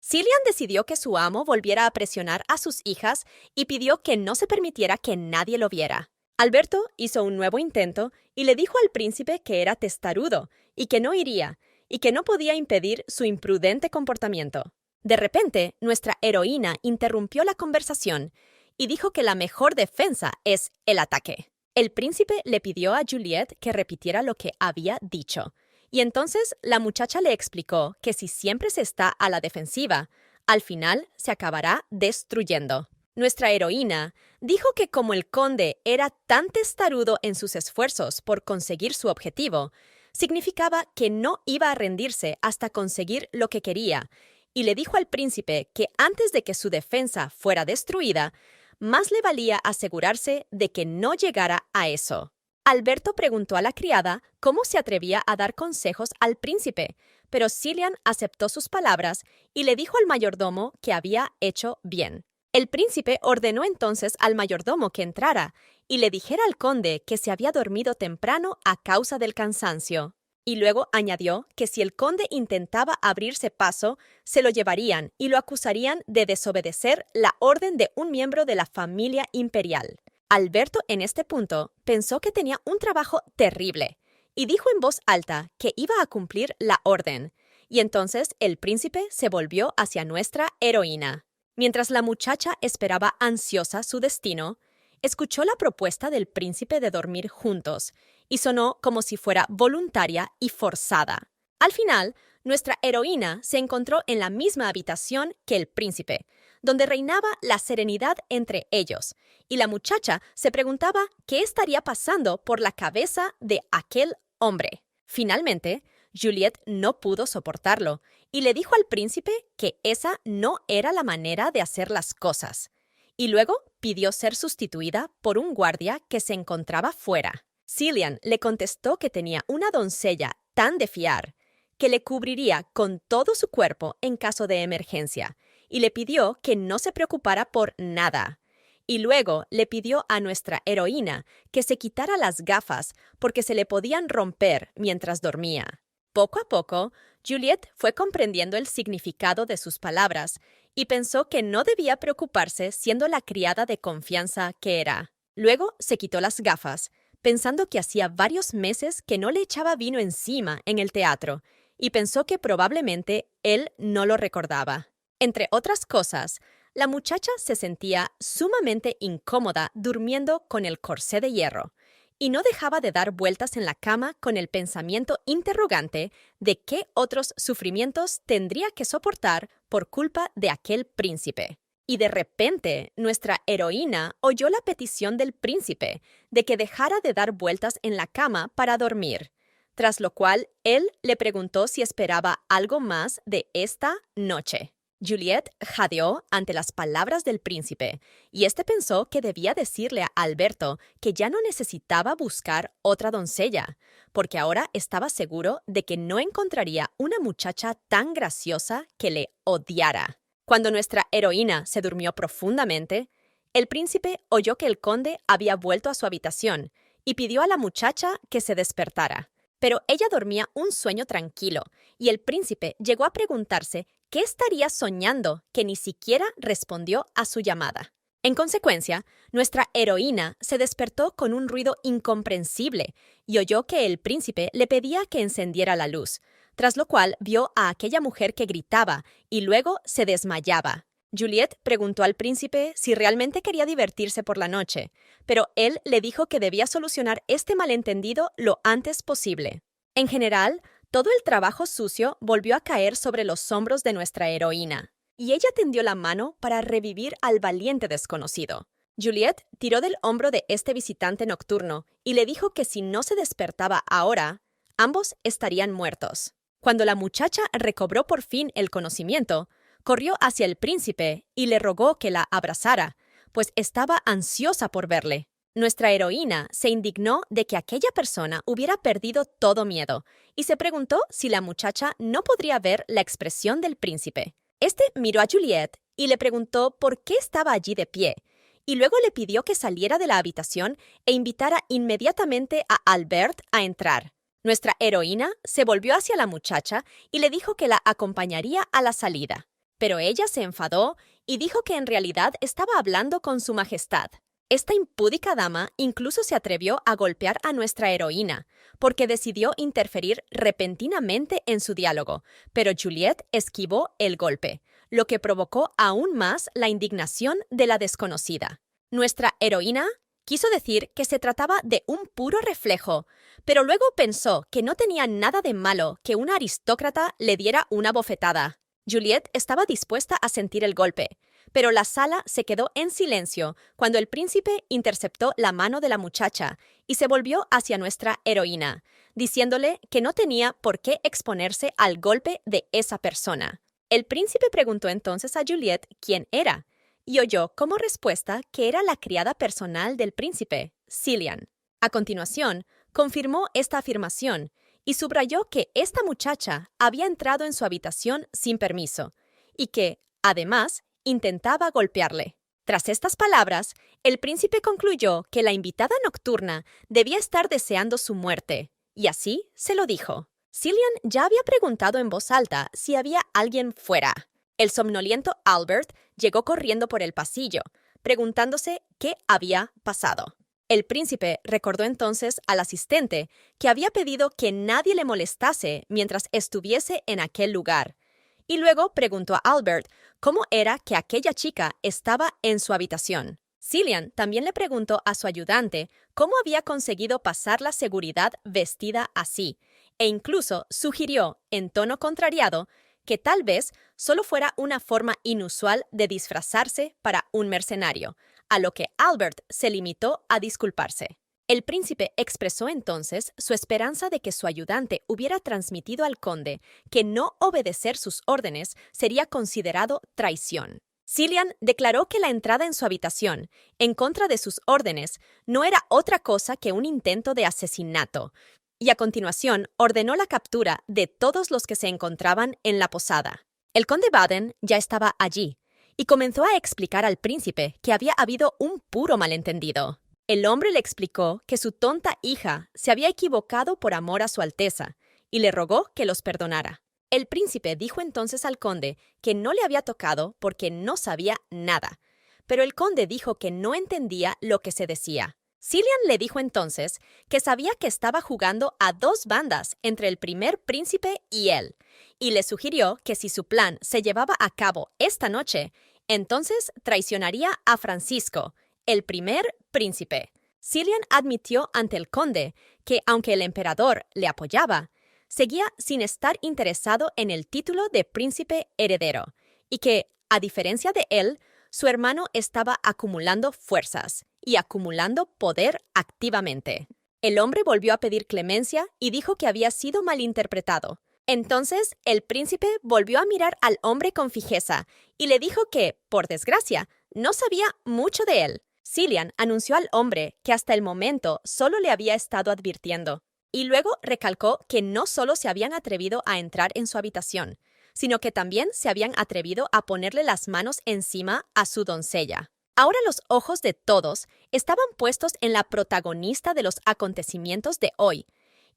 Cillian decidió que su amo volviera a presionar a sus hijas y pidió que no se permitiera que nadie lo viera. Alberto hizo un nuevo intento y le dijo al príncipe que era testarudo y que no iría, y que no podía impedir su imprudente comportamiento. De repente, nuestra heroína interrumpió la conversación y dijo que la mejor defensa es el ataque. El príncipe le pidió a Juliet que repitiera lo que había dicho, y entonces la muchacha le explicó que si siempre se está a la defensiva, al final se acabará destruyendo. Nuestra heroína dijo que como el conde era tan testarudo en sus esfuerzos por conseguir su objetivo, significaba que no iba a rendirse hasta conseguir lo que quería, y le dijo al príncipe que antes de que su defensa fuera destruida, más le valía asegurarse de que no llegara a eso. Alberto preguntó a la criada cómo se atrevía a dar consejos al príncipe, pero Cillian aceptó sus palabras y le dijo al mayordomo que había hecho bien. El príncipe ordenó entonces al mayordomo que entrara y le dijera al conde que se había dormido temprano a causa del cansancio. Y luego añadió que si el conde intentaba abrirse paso, se lo llevarían y lo acusarían de desobedecer la orden de un miembro de la familia imperial. Alberto, en este punto, pensó que tenía un trabajo terrible y dijo en voz alta que iba a cumplir la orden. Y entonces el príncipe se volvió hacia nuestra heroína. Mientras la muchacha esperaba ansiosa su destino, escuchó la propuesta del príncipe de dormir juntos y sonó como si fuera voluntaria y forzada. Al final, nuestra heroína se encontró en la misma habitación que el príncipe, donde reinaba la serenidad entre ellos, y la muchacha se preguntaba qué estaría pasando por la cabeza de aquel hombre. Finalmente, Juliet no pudo soportarlo y le dijo al príncipe que esa no era la manera de hacer las cosas, y luego pidió ser sustituida por un guardia que se encontraba fuera. Cillian le contestó que tenía una doncella tan de fiar que le cubriría con todo su cuerpo en caso de emergencia, y le pidió que no se preocupara por nada. Y luego le pidió a nuestra heroína que se quitara las gafas porque se le podían romper mientras dormía. Poco a poco, Juliet fue comprendiendo el significado de sus palabras y pensó que no debía preocuparse siendo la criada de confianza que era. Luego se quitó las gafas, pensando que hacía varios meses que no le echaba vino encima en el teatro, y pensó que probablemente él no lo recordaba. Entre otras cosas, la muchacha se sentía sumamente incómoda durmiendo con el corsé de hierro, y no dejaba de dar vueltas en la cama con el pensamiento interrogante de qué otros sufrimientos tendría que soportar por culpa de aquel príncipe. Y de repente, nuestra heroína oyó la petición del príncipe de que dejara de dar vueltas en la cama para dormir, tras lo cual él le preguntó si esperaba algo más de esta noche. Juliet jadeó ante las palabras del príncipe, y éste pensó que debía decirle a Alberto que ya no necesitaba buscar otra doncella, porque ahora estaba seguro de que no encontraría una muchacha tan graciosa que le odiara. Cuando nuestra heroína se durmió profundamente, el príncipe oyó que el conde había vuelto a su habitación y pidió a la muchacha que se despertara. Pero ella dormía un sueño tranquilo, y el príncipe llegó a preguntarse qué estaría soñando que ni siquiera respondió a su llamada. En consecuencia, nuestra heroína se despertó con un ruido incomprensible y oyó que el príncipe le pedía que encendiera la luz, tras lo cual vio a aquella mujer que gritaba y luego se desmayaba. Juliet preguntó al príncipe si realmente quería divertirse por la noche, pero él le dijo que debía solucionar este malentendido lo antes posible. En general, todo el trabajo sucio volvió a caer sobre los hombros de nuestra heroína, y ella tendió la mano para revivir al valiente desconocido. Juliet tiró del hombro de este visitante nocturno y le dijo que si no se despertaba ahora, ambos estarían muertos. Cuando la muchacha recobró por fin el conocimiento, corrió hacia el príncipe y le rogó que la abrazara, pues estaba ansiosa por verle. Nuestra heroína se indignó de que aquella persona hubiera perdido todo miedo y se preguntó si la muchacha no podría ver la expresión del príncipe. Este miró a Juliet y le preguntó por qué estaba allí de pie, y luego le pidió que saliera de la habitación e invitara inmediatamente a Albert a entrar. Nuestra heroína se volvió hacia la muchacha y le dijo que la acompañaría a la salida. Pero ella se enfadó y dijo que en realidad estaba hablando con su majestad. Esta impúdica dama incluso se atrevió a golpear a nuestra heroína, porque decidió interferir repentinamente en su diálogo, pero Juliet esquivó el golpe, lo que provocó aún más la indignación de la desconocida. Nuestra heroína quiso decir que se trataba de un puro reflejo, pero luego pensó que no tenía nada de malo que una aristócrata le diera una bofetada. Juliet estaba dispuesta a sentir el golpe, pero la sala se quedó en silencio cuando el príncipe interceptó la mano de la muchacha y se volvió hacia nuestra heroína, diciéndole que no tenía por qué exponerse al golpe de esa persona. El príncipe preguntó entonces a Juliet quién era, y oyó como respuesta que era la criada personal del príncipe, Cillian. A continuación, confirmó esta afirmación y subrayó que esta muchacha había entrado en su habitación sin permiso y que, además, intentaba golpearle. Tras estas palabras, el príncipe concluyó que la invitada nocturna debía estar deseando su muerte, y así se lo dijo. Cillian ya había preguntado en voz alta si había alguien fuera. El somnoliento Albert llegó corriendo por el pasillo, preguntándose qué había pasado. El príncipe recordó entonces al asistente que había pedido que nadie le molestase mientras estuviese en aquel lugar, y luego preguntó a Albert cómo era que aquella chica estaba en su habitación. Cillian también le preguntó a su ayudante cómo había conseguido pasar la seguridad vestida así, e incluso sugirió, en tono contrariado, que tal vez solo fuera una forma inusual de disfrazarse para un mercenario, a lo que Albert se limitó a disculparse. El príncipe expresó entonces su esperanza de que su ayudante hubiera transmitido al conde que no obedecer sus órdenes sería considerado traición. Cillian declaró que la entrada en su habitación, en contra de sus órdenes, no era otra cosa que un intento de asesinato, y a continuación ordenó la captura de todos los que se encontraban en la posada. El conde Baden ya estaba allí, y comenzó a explicar al príncipe que había habido un puro malentendido. El hombre le explicó que su tonta hija se había equivocado por amor a su Alteza, y le rogó que los perdonara. El príncipe dijo entonces al conde que no le había tocado porque no sabía nada, pero el conde dijo que no entendía lo que se decía. Cillian le dijo entonces que sabía que estaba jugando a dos bandas entre el primer príncipe y él, y le sugirió que si su plan se llevaba a cabo esta noche, entonces traicionaría a Francisco, el primer príncipe. Cillian admitió ante el conde que, aunque el emperador le apoyaba, seguía sin estar interesado en el título de príncipe heredero, y que, a diferencia de él, su hermano estaba acumulando fuerzas y acumulando poder activamente. El hombre volvió a pedir clemencia y dijo que había sido malinterpretado. Entonces, el príncipe volvió a mirar al hombre con fijeza y le dijo que, por desgracia, no sabía mucho de él. Cillian anunció al hombre que hasta el momento solo le había estado advirtiendo, y luego recalcó que no solo se habían atrevido a entrar en su habitación, sino que también se habían atrevido a ponerle las manos encima a su doncella. Ahora los ojos de todos estaban puestos en la protagonista de los acontecimientos de hoy,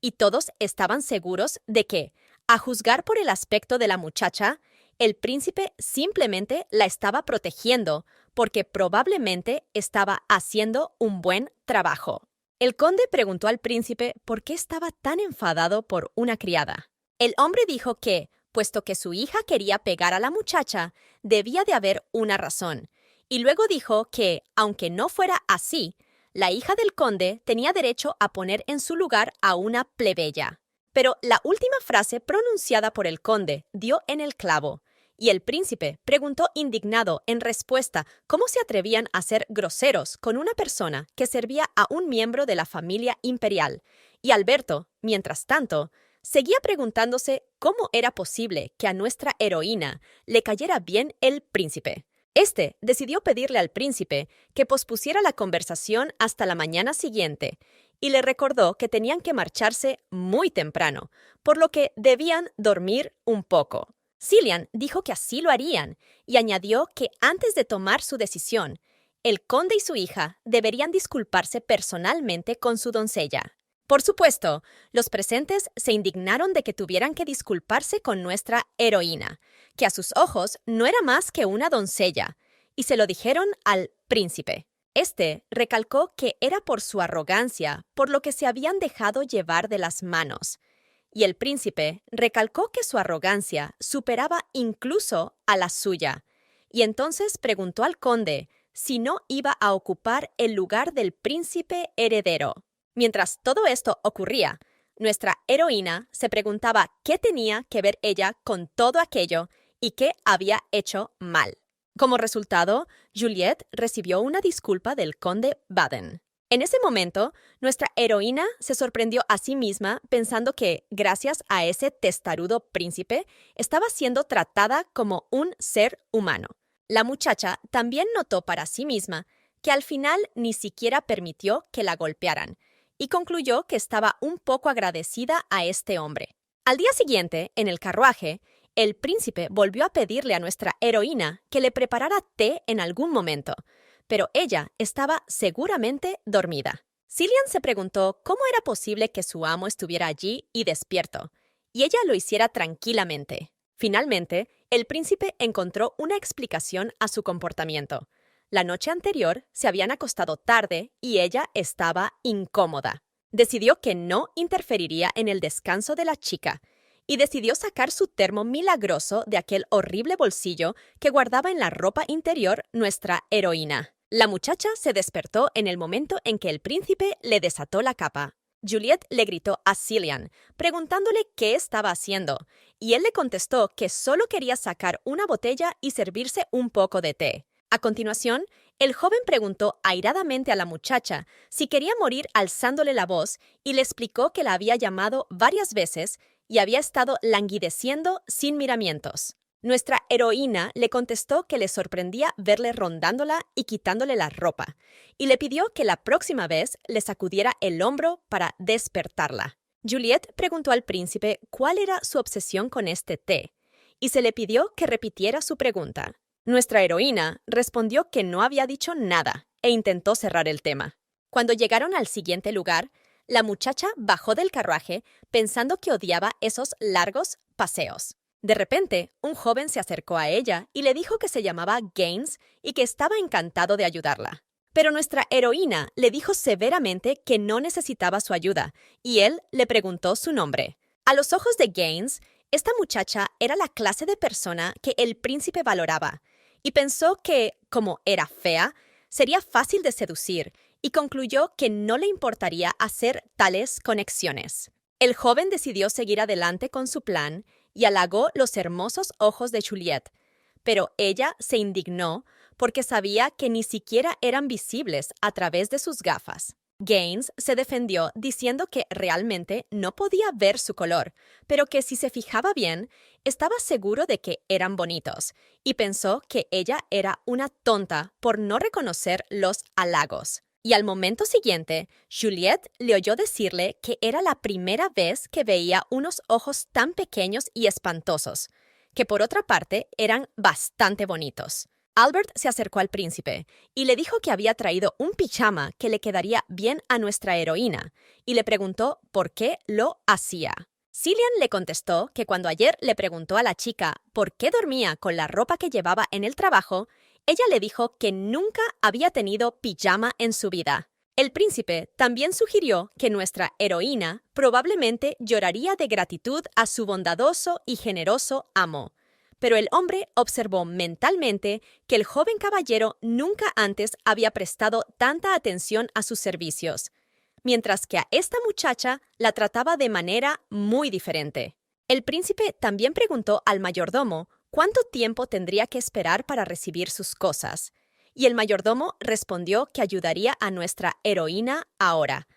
y todos estaban seguros de que, a juzgar por el aspecto de la muchacha, el príncipe simplemente la estaba protegiendo porque probablemente estaba haciendo un buen trabajo. El conde preguntó al príncipe por qué estaba tan enfadado por una criada. El hombre dijo que, puesto que su hija quería pegar a la muchacha, debía de haber una razón, y luego dijo que, aunque no fuera así, la hija del conde tenía derecho a poner en su lugar a una plebeya. Pero la última frase pronunciada por el conde dio en el clavo, y el príncipe preguntó indignado en respuesta cómo se atrevían a ser groseros con una persona que servía a un miembro de la familia imperial, y Alberto, mientras tanto, seguía preguntándose cómo era posible que a nuestra heroína le cayera bien el príncipe. Este decidió pedirle al príncipe que pospusiera la conversación hasta la mañana siguiente y le recordó que tenían que marcharse muy temprano, por lo que debían dormir un poco. Cillian dijo que así lo harían y añadió que antes de tomar su decisión, el conde y su hija deberían disculparse personalmente con su doncella. Por supuesto, los presentes se indignaron de que tuvieran que disculparse con nuestra heroína, que a sus ojos no era más que una doncella, y se lo dijeron al príncipe. Este recalcó que era por su arrogancia, por lo que se habían dejado llevar de las manos. Y el príncipe recalcó que su arrogancia superaba incluso a la suya, y entonces preguntó al conde si no iba a ocupar el lugar del príncipe heredero. Mientras todo esto ocurría, nuestra heroína se preguntaba qué tenía que ver ella con todo aquello y qué había hecho mal. Como resultado, Juliette recibió una disculpa del conde Baden. En ese momento, nuestra heroína se sorprendió a sí misma pensando que, gracias a ese testarudo príncipe, estaba siendo tratada como un ser humano. La muchacha también notó para sí misma que al final ni siquiera permitió que la golpearan, y concluyó que estaba un poco agradecida a este hombre. Al día siguiente, en el carruaje, el príncipe volvió a pedirle a nuestra heroína que le preparara té en algún momento, pero ella estaba seguramente dormida. Cillian se preguntó cómo era posible que su amo estuviera allí y despierto, y ella lo hiciera tranquilamente. Finalmente, el príncipe encontró una explicación a su comportamiento. La noche anterior se habían acostado tarde y ella estaba incómoda. Decidió que no interferiría en el descanso de la chica y decidió sacar su termo milagroso de aquel horrible bolsillo que guardaba en la ropa interior nuestra heroína. La muchacha se despertó en el momento en que el príncipe le desató la capa. Juliette le gritó a Cillian, preguntándole qué estaba haciendo, y él le contestó que solo quería sacar una botella y servirse un poco de té. A continuación, el joven preguntó airadamente a la muchacha si quería morir alzándole la voz y le explicó que la había llamado varias veces y había estado languideciendo sin miramientos. Nuestra heroína le contestó que le sorprendía verle rondándola y quitándole la ropa, y le pidió que la próxima vez le sacudiera el hombro para despertarla. Juliette preguntó al príncipe cuál era su obsesión con este té, y se le pidió que repitiera su pregunta. Nuestra heroína respondió que no había dicho nada e intentó cerrar el tema. Cuando llegaron al siguiente lugar, la muchacha bajó del carruaje pensando que odiaba esos largos paseos. De repente, un joven se acercó a ella y le dijo que se llamaba Gaines y que estaba encantado de ayudarla. Pero nuestra heroína le dijo severamente que no necesitaba su ayuda y él le preguntó su nombre. A los ojos de Gaines, esta muchacha era la clase de persona que el príncipe valoraba y pensó que, como era fea, sería fácil de seducir y concluyó que no le importaría hacer tales conexiones. El joven decidió seguir adelante con su plan y halagó los hermosos ojos de Juliette, pero ella se indignó porque sabía que ni siquiera eran visibles a través de sus gafas. Gaines se defendió diciendo que realmente no podía ver su color, pero que si se fijaba bien, estaba seguro de que eran bonitos, y pensó que ella era una tonta por no reconocer los halagos. Y al momento siguiente, Juliette le oyó decirle que era la primera vez que veía unos ojos tan pequeños y espantosos, que por otra parte eran bastante bonitos. Albert se acercó al príncipe y le dijo que había traído un pijama que le quedaría bien a nuestra heroína y le preguntó por qué lo hacía. Cillian le contestó que cuando ayer le preguntó a la chica por qué dormía con la ropa que llevaba en el trabajo, ella le dijo que nunca había tenido pijama en su vida. El príncipe también sugirió que nuestra heroína probablemente lloraría de gratitud a su bondadoso y generoso amo. Pero el hombre observó mentalmente que el joven caballero nunca antes había prestado tanta atención a sus servicios, mientras que a esta muchacha la trataba de manera muy diferente. El príncipe también preguntó al mayordomo cuánto tiempo tendría que esperar para recibir sus cosas, y el mayordomo respondió que ayudaría a nuestra heroína ahora,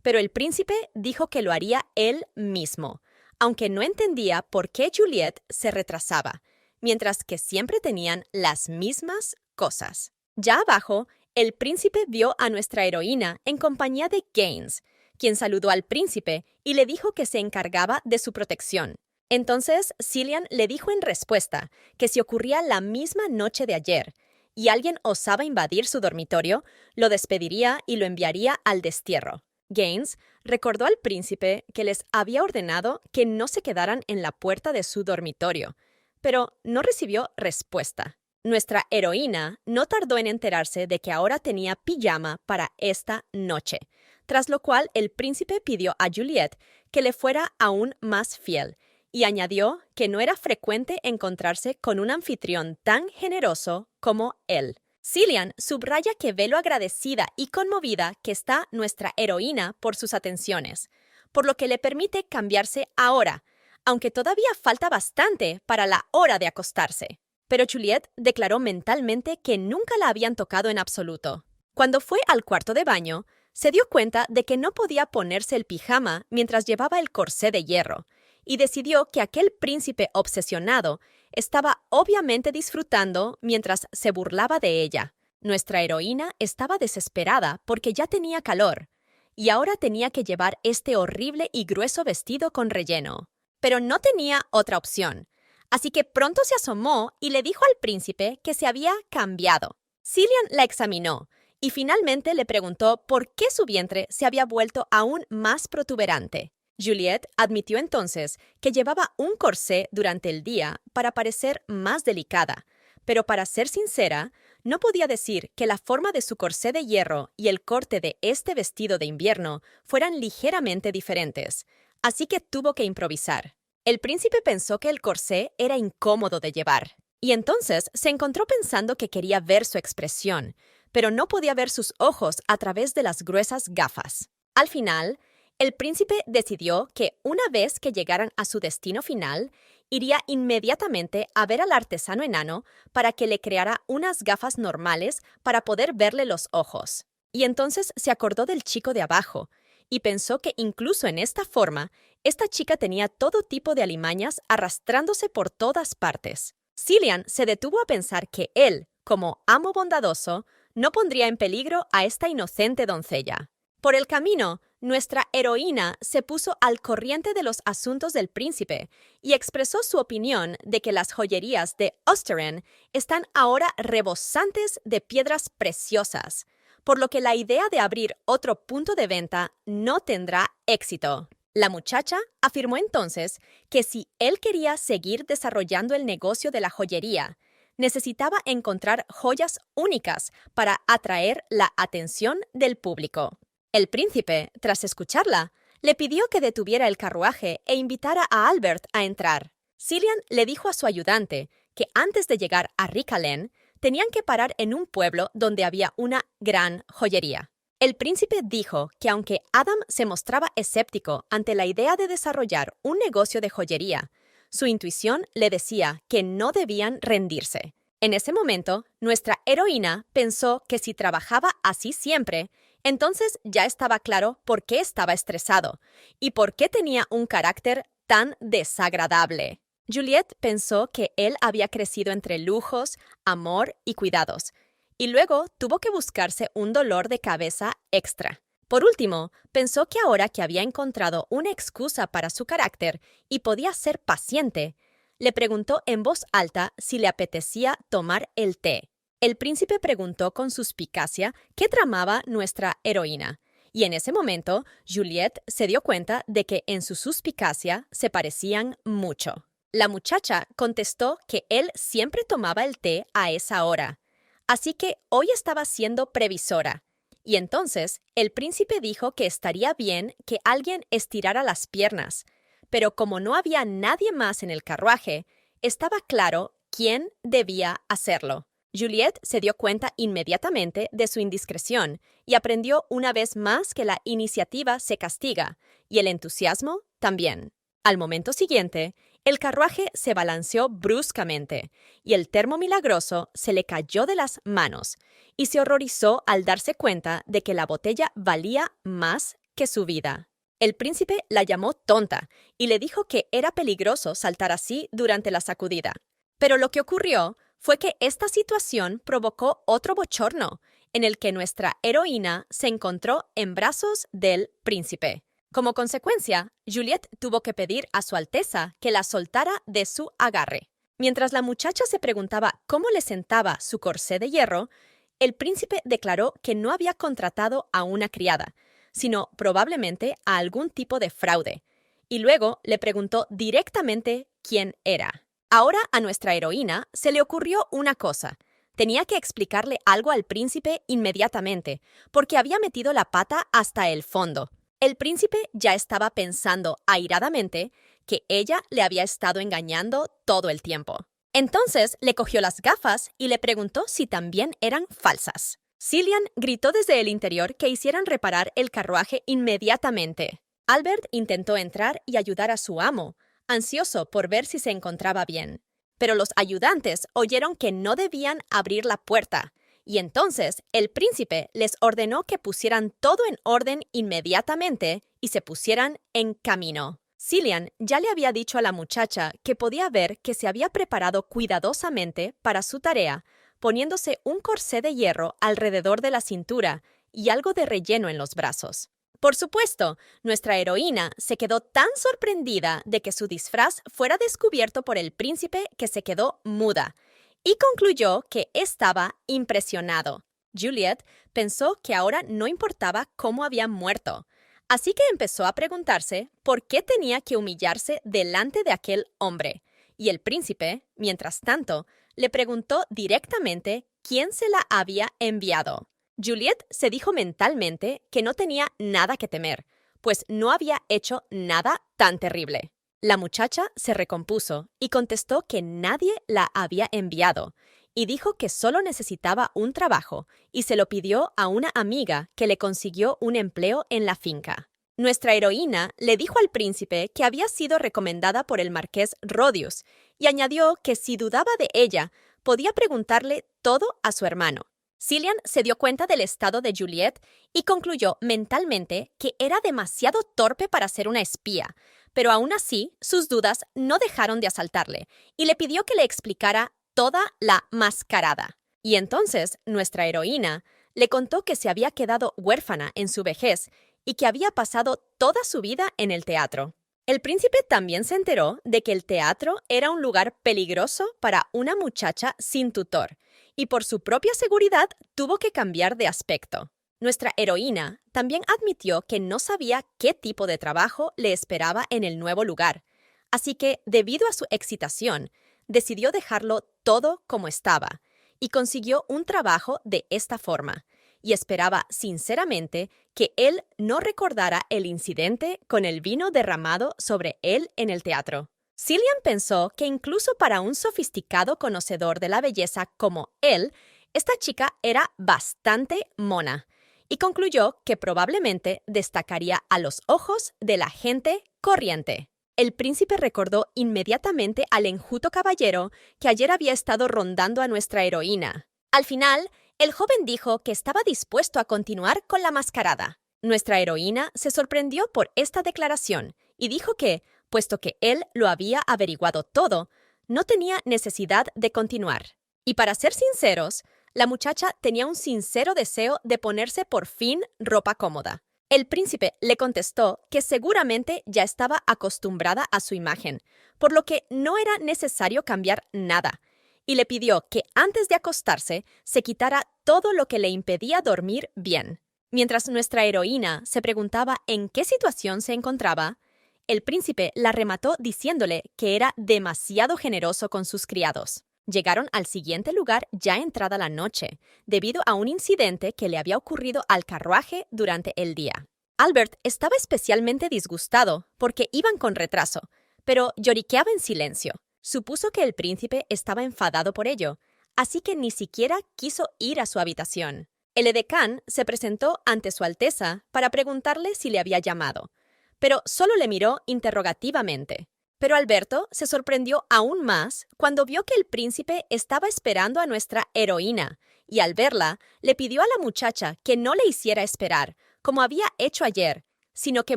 pero el príncipe dijo que lo haría él mismo, aunque no entendía por qué Juliette se retrasaba, mientras que siempre tenían las mismas cosas. Ya abajo, el príncipe vio a nuestra heroína en compañía de Gaines, quien saludó al príncipe y le dijo que se encargaba de su protección. Entonces, Cillian le dijo en respuesta que si ocurría la misma noche de ayer y alguien osaba invadir su dormitorio, lo despediría y lo enviaría al destierro. Gaines recordó al príncipe que les había ordenado que no se quedaran en la puerta de su dormitorio, pero no recibió respuesta. Nuestra heroína no tardó en enterarse de que ahora tenía pijama para esta noche, tras lo cual el príncipe pidió a Juliet que le fuera aún más fiel y añadió que no era frecuente encontrarse con un anfitrión tan generoso como él. Cillian subraya que ve lo agradecida y conmovida que está nuestra heroína por sus atenciones, por lo que le permite cambiarse ahora, aunque todavía falta bastante para la hora de acostarse. Pero Juliet declaró mentalmente que nunca la habían tocado en absoluto. Cuando fue al cuarto de baño, se dio cuenta de que no podía ponerse el pijama mientras llevaba el corsé de hierro, y decidió que aquel príncipe obsesionado estaba obviamente disfrutando mientras se burlaba de ella. Nuestra heroína estaba desesperada porque ya tenía calor, y ahora tenía que llevar este horrible y grueso vestido con relleno. Pero no tenía otra opción, así que pronto se asomó y le dijo al príncipe que se había cambiado. Cillian la examinó y finalmente le preguntó por qué su vientre se había vuelto aún más protuberante. Juliet admitió entonces que llevaba un corsé durante el día para parecer más delicada, pero para ser sincera, no podía decir que la forma de su corsé de hierro y el corte de este vestido de invierno fueran ligeramente diferentes, así que tuvo que improvisar. El príncipe pensó que el corsé era incómodo de llevar, y entonces se encontró pensando que quería ver su expresión, pero no podía ver sus ojos a través de las gruesas gafas. Al final, el príncipe decidió que una vez que llegaran a su destino final, iría inmediatamente a ver al artesano enano para que le creara unas gafas normales para poder verle los ojos. Y entonces se acordó del chico de abajo, y pensó que incluso en esta forma, esta chica tenía todo tipo de alimañas arrastrándose por todas partes. Cillian se detuvo a pensar que él, como amo bondadoso, no pondría en peligro a esta inocente doncella. Por el camino, nuestra heroína se puso al corriente de los asuntos del príncipe y expresó su opinión de que las joyerías de Osteren están ahora rebosantes de piedras preciosas, por lo que la idea de abrir otro punto de venta no tendrá éxito. La muchacha afirmó entonces que si él quería seguir desarrollando el negocio de la joyería, necesitaba encontrar joyas únicas para atraer la atención del público. El príncipe, tras escucharla, le pidió que detuviera el carruaje e invitara a Albert a entrar. Cillian le dijo a su ayudante que antes de llegar a Ricalen, tenían que parar en un pueblo donde había una gran joyería. El príncipe dijo que aunque Adam se mostraba escéptico ante la idea de desarrollar un negocio de joyería, su intuición le decía que no debían rendirse. En ese momento, nuestra heroína pensó que si trabajaba así siempre, entonces ya estaba claro por qué estaba estresado y por qué tenía un carácter tan desagradable. Juliet pensó que él había crecido entre lujos, amor y cuidados, y luego tuvo que buscarse un dolor de cabeza extra. Por último, pensó que ahora que había encontrado una excusa para su carácter y podía ser paciente, le preguntó en voz alta si le apetecía tomar el té. El príncipe preguntó con suspicacia qué tramaba nuestra heroína, y en ese momento Juliet se dio cuenta de que en su suspicacia se parecían mucho. La muchacha contestó que él siempre tomaba el té a esa hora, así que hoy estaba siendo previsora. Y entonces el príncipe dijo que estaría bien que alguien estirara las piernas, pero como no había nadie más en el carruaje, estaba claro quién debía hacerlo. Juliet se dio cuenta inmediatamente de su indiscreción y aprendió una vez más que la iniciativa se castiga, y el entusiasmo también. Al momento siguiente, el carruaje se balanceó bruscamente, y el termo milagroso se le cayó de las manos, y se horrorizó al darse cuenta de que la botella valía más que su vida. El príncipe la llamó tonta y le dijo que era peligroso saltar así durante la sacudida. Pero lo que ocurrió fue que esta situación provocó otro bochorno, en el que nuestra heroína se encontró en brazos del príncipe. Como consecuencia, Juliet tuvo que pedir a su Alteza que la soltara de su agarre. Mientras la muchacha se preguntaba cómo le sentaba su corsé de hierro, el príncipe declaró que no había contratado a una criada, sino probablemente a algún tipo de fraude. Y luego le preguntó directamente quién era. Ahora a nuestra heroína se le ocurrió una cosa. Tenía que explicarle algo al príncipe inmediatamente, porque había metido la pata hasta el fondo. El príncipe ya estaba pensando airadamente que ella le había estado engañando todo el tiempo. Entonces le cogió las gafas y le preguntó si también eran falsas. Cillian gritó desde el interior que hicieran reparar el carruaje inmediatamente. Albert intentó entrar y ayudar a su amo, ansioso por ver si se encontraba bien. Pero los ayudantes oyeron que no debían abrir la puerta, y entonces el príncipe les ordenó que pusieran todo en orden inmediatamente y se pusieran en camino. Cillian ya le había dicho a la muchacha que podía ver que se había preparado cuidadosamente para su tarea, poniéndose un corsé de hierro alrededor de la cintura y algo de relleno en los brazos. Por supuesto, nuestra heroína se quedó tan sorprendida de que su disfraz fuera descubierto por el príncipe que se quedó muda y concluyó que estaba impresionado. Juliet pensó que ahora no importaba cómo había muerto, así que empezó a preguntarse por qué tenía que humillarse delante de aquel hombre. Y el príncipe, mientras tanto, le preguntó directamente quién se la había enviado. Juliet se dijo mentalmente que no tenía nada que temer, pues no había hecho nada tan terrible. La muchacha se recompuso y contestó que nadie la había enviado, y dijo que solo necesitaba un trabajo, y se lo pidió a una amiga que le consiguió un empleo en la finca. Nuestra heroína le dijo al príncipe que había sido recomendada por el marqués Rodius, y añadió que si dudaba de ella, podía preguntarle todo a su hermano. Cillian se dio cuenta del estado de Juliet y concluyó mentalmente que era demasiado torpe para ser una espía, pero aún así sus dudas no dejaron de asaltarle y le pidió que le explicara toda la mascarada. Y entonces nuestra heroína le contó que se había quedado huérfana en su vejez y que había pasado toda su vida en el teatro. El príncipe también se enteró de que el teatro era un lugar peligroso para una muchacha sin tutor, y por su propia seguridad tuvo que cambiar de aspecto. Nuestra heroína también admitió que no sabía qué tipo de trabajo le esperaba en el nuevo lugar, así que, debido a su excitación, decidió dejarlo todo como estaba, y consiguió un trabajo de esta forma, y esperaba sinceramente que él no recordara el incidente con el vino derramado sobre él en el teatro. Cillian pensó que incluso para un sofisticado conocedor de la belleza como él, esta chica era bastante mona, y concluyó que probablemente destacaría a los ojos de la gente corriente. El príncipe recordó inmediatamente al enjuto caballero que ayer había estado rondando a nuestra heroína. Al final, el joven dijo que estaba dispuesto a continuar con la mascarada. Nuestra heroína se sorprendió por esta declaración y dijo que, puesto que él lo había averiguado todo, no tenía necesidad de continuar. Y para ser sinceros, la muchacha tenía un sincero deseo de ponerse por fin ropa cómoda. El príncipe le contestó que seguramente ya estaba acostumbrada a su imagen, por lo que no era necesario cambiar nada, y le pidió que antes de acostarse se quitara todo lo que le impedía dormir bien. Mientras nuestra heroína se preguntaba en qué situación se encontraba, el príncipe la remató diciéndole que era demasiado generoso con sus criados. Llegaron al siguiente lugar ya entrada la noche, debido a un incidente que le había ocurrido al carruaje durante el día. Albert estaba especialmente disgustado porque iban con retraso, pero lloriqueaba en silencio. Supuso que el príncipe estaba enfadado por ello, así que ni siquiera quiso ir a su habitación. El edecán se presentó ante Su Alteza para preguntarle si le había llamado, pero solo le miró interrogativamente. Pero Alberto se sorprendió aún más cuando vio que el príncipe estaba esperando a nuestra heroína, y al verla, le pidió a la muchacha que no le hiciera esperar, como había hecho ayer, sino que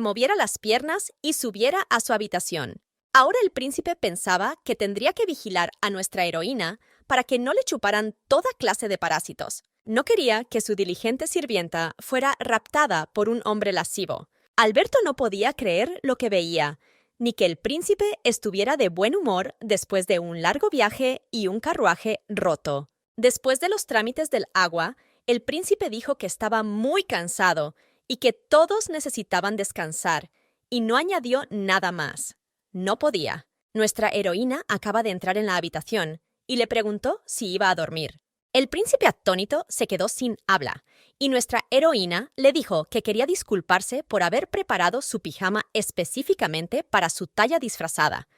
moviera las piernas y subiera a su habitación. Ahora el príncipe pensaba que tendría que vigilar a nuestra heroína para que no le chuparan toda clase de parásitos. No quería que su diligente sirvienta fuera raptada por un hombre lascivo. Alberto no podía creer lo que veía, ni que el príncipe estuviera de buen humor después de un largo viaje y un carruaje roto. Después de los trámites del agua, el príncipe dijo que estaba muy cansado y que todos necesitaban descansar, y no añadió nada más. No podía. Nuestra heroína acaba de entrar en la habitación y le preguntó si iba a dormir. El príncipe atónito se quedó sin habla, y nuestra heroína le dijo que quería disculparse por haber preparado su pijama específicamente para su talla disfrazada,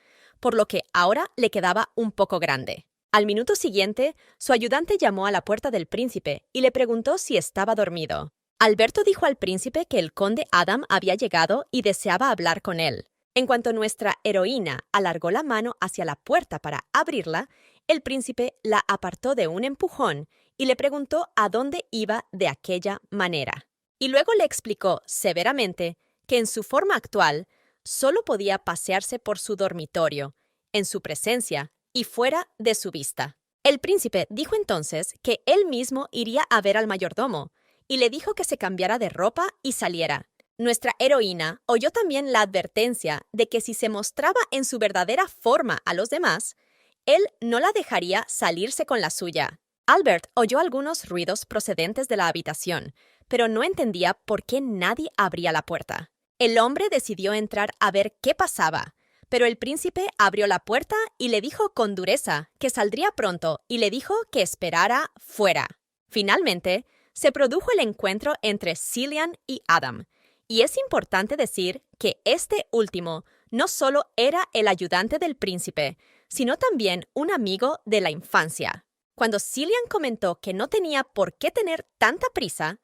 por lo que ahora le quedaba un poco grande. Al minuto siguiente, su ayudante llamó a la puerta del príncipe y le preguntó si estaba dormido. Alberto dijo al príncipe que el conde Adam había llegado y deseaba hablar con él. En cuanto nuestra heroína alargó la mano hacia la puerta para abrirla, el príncipe la apartó de un empujón y le preguntó a dónde iba de aquella manera. Y luego le explicó severamente que en su forma actual solo podía pasearse por su dormitorio, en su presencia y fuera de su vista. El príncipe dijo entonces que él mismo iría a ver al mayordomo y le dijo que se cambiara de ropa y saliera. Nuestra heroína oyó también la advertencia de que si se mostraba en su verdadera forma a los demás, él no la dejaría salirse con la suya. Albert oyó algunos ruidos procedentes de la habitación, pero no entendía por qué nadie abría la puerta. El hombre decidió entrar a ver qué pasaba, pero el príncipe abrió la puerta y le dijo con dureza que saldría pronto y le dijo que esperara fuera. Finalmente, se produjo el encuentro entre Cillian y Adam, y es importante decir que este último no solo era el ayudante del príncipe, sino también un amigo de la infancia. Cuando Cillian comentó que no tenía por qué tener tanta prisa,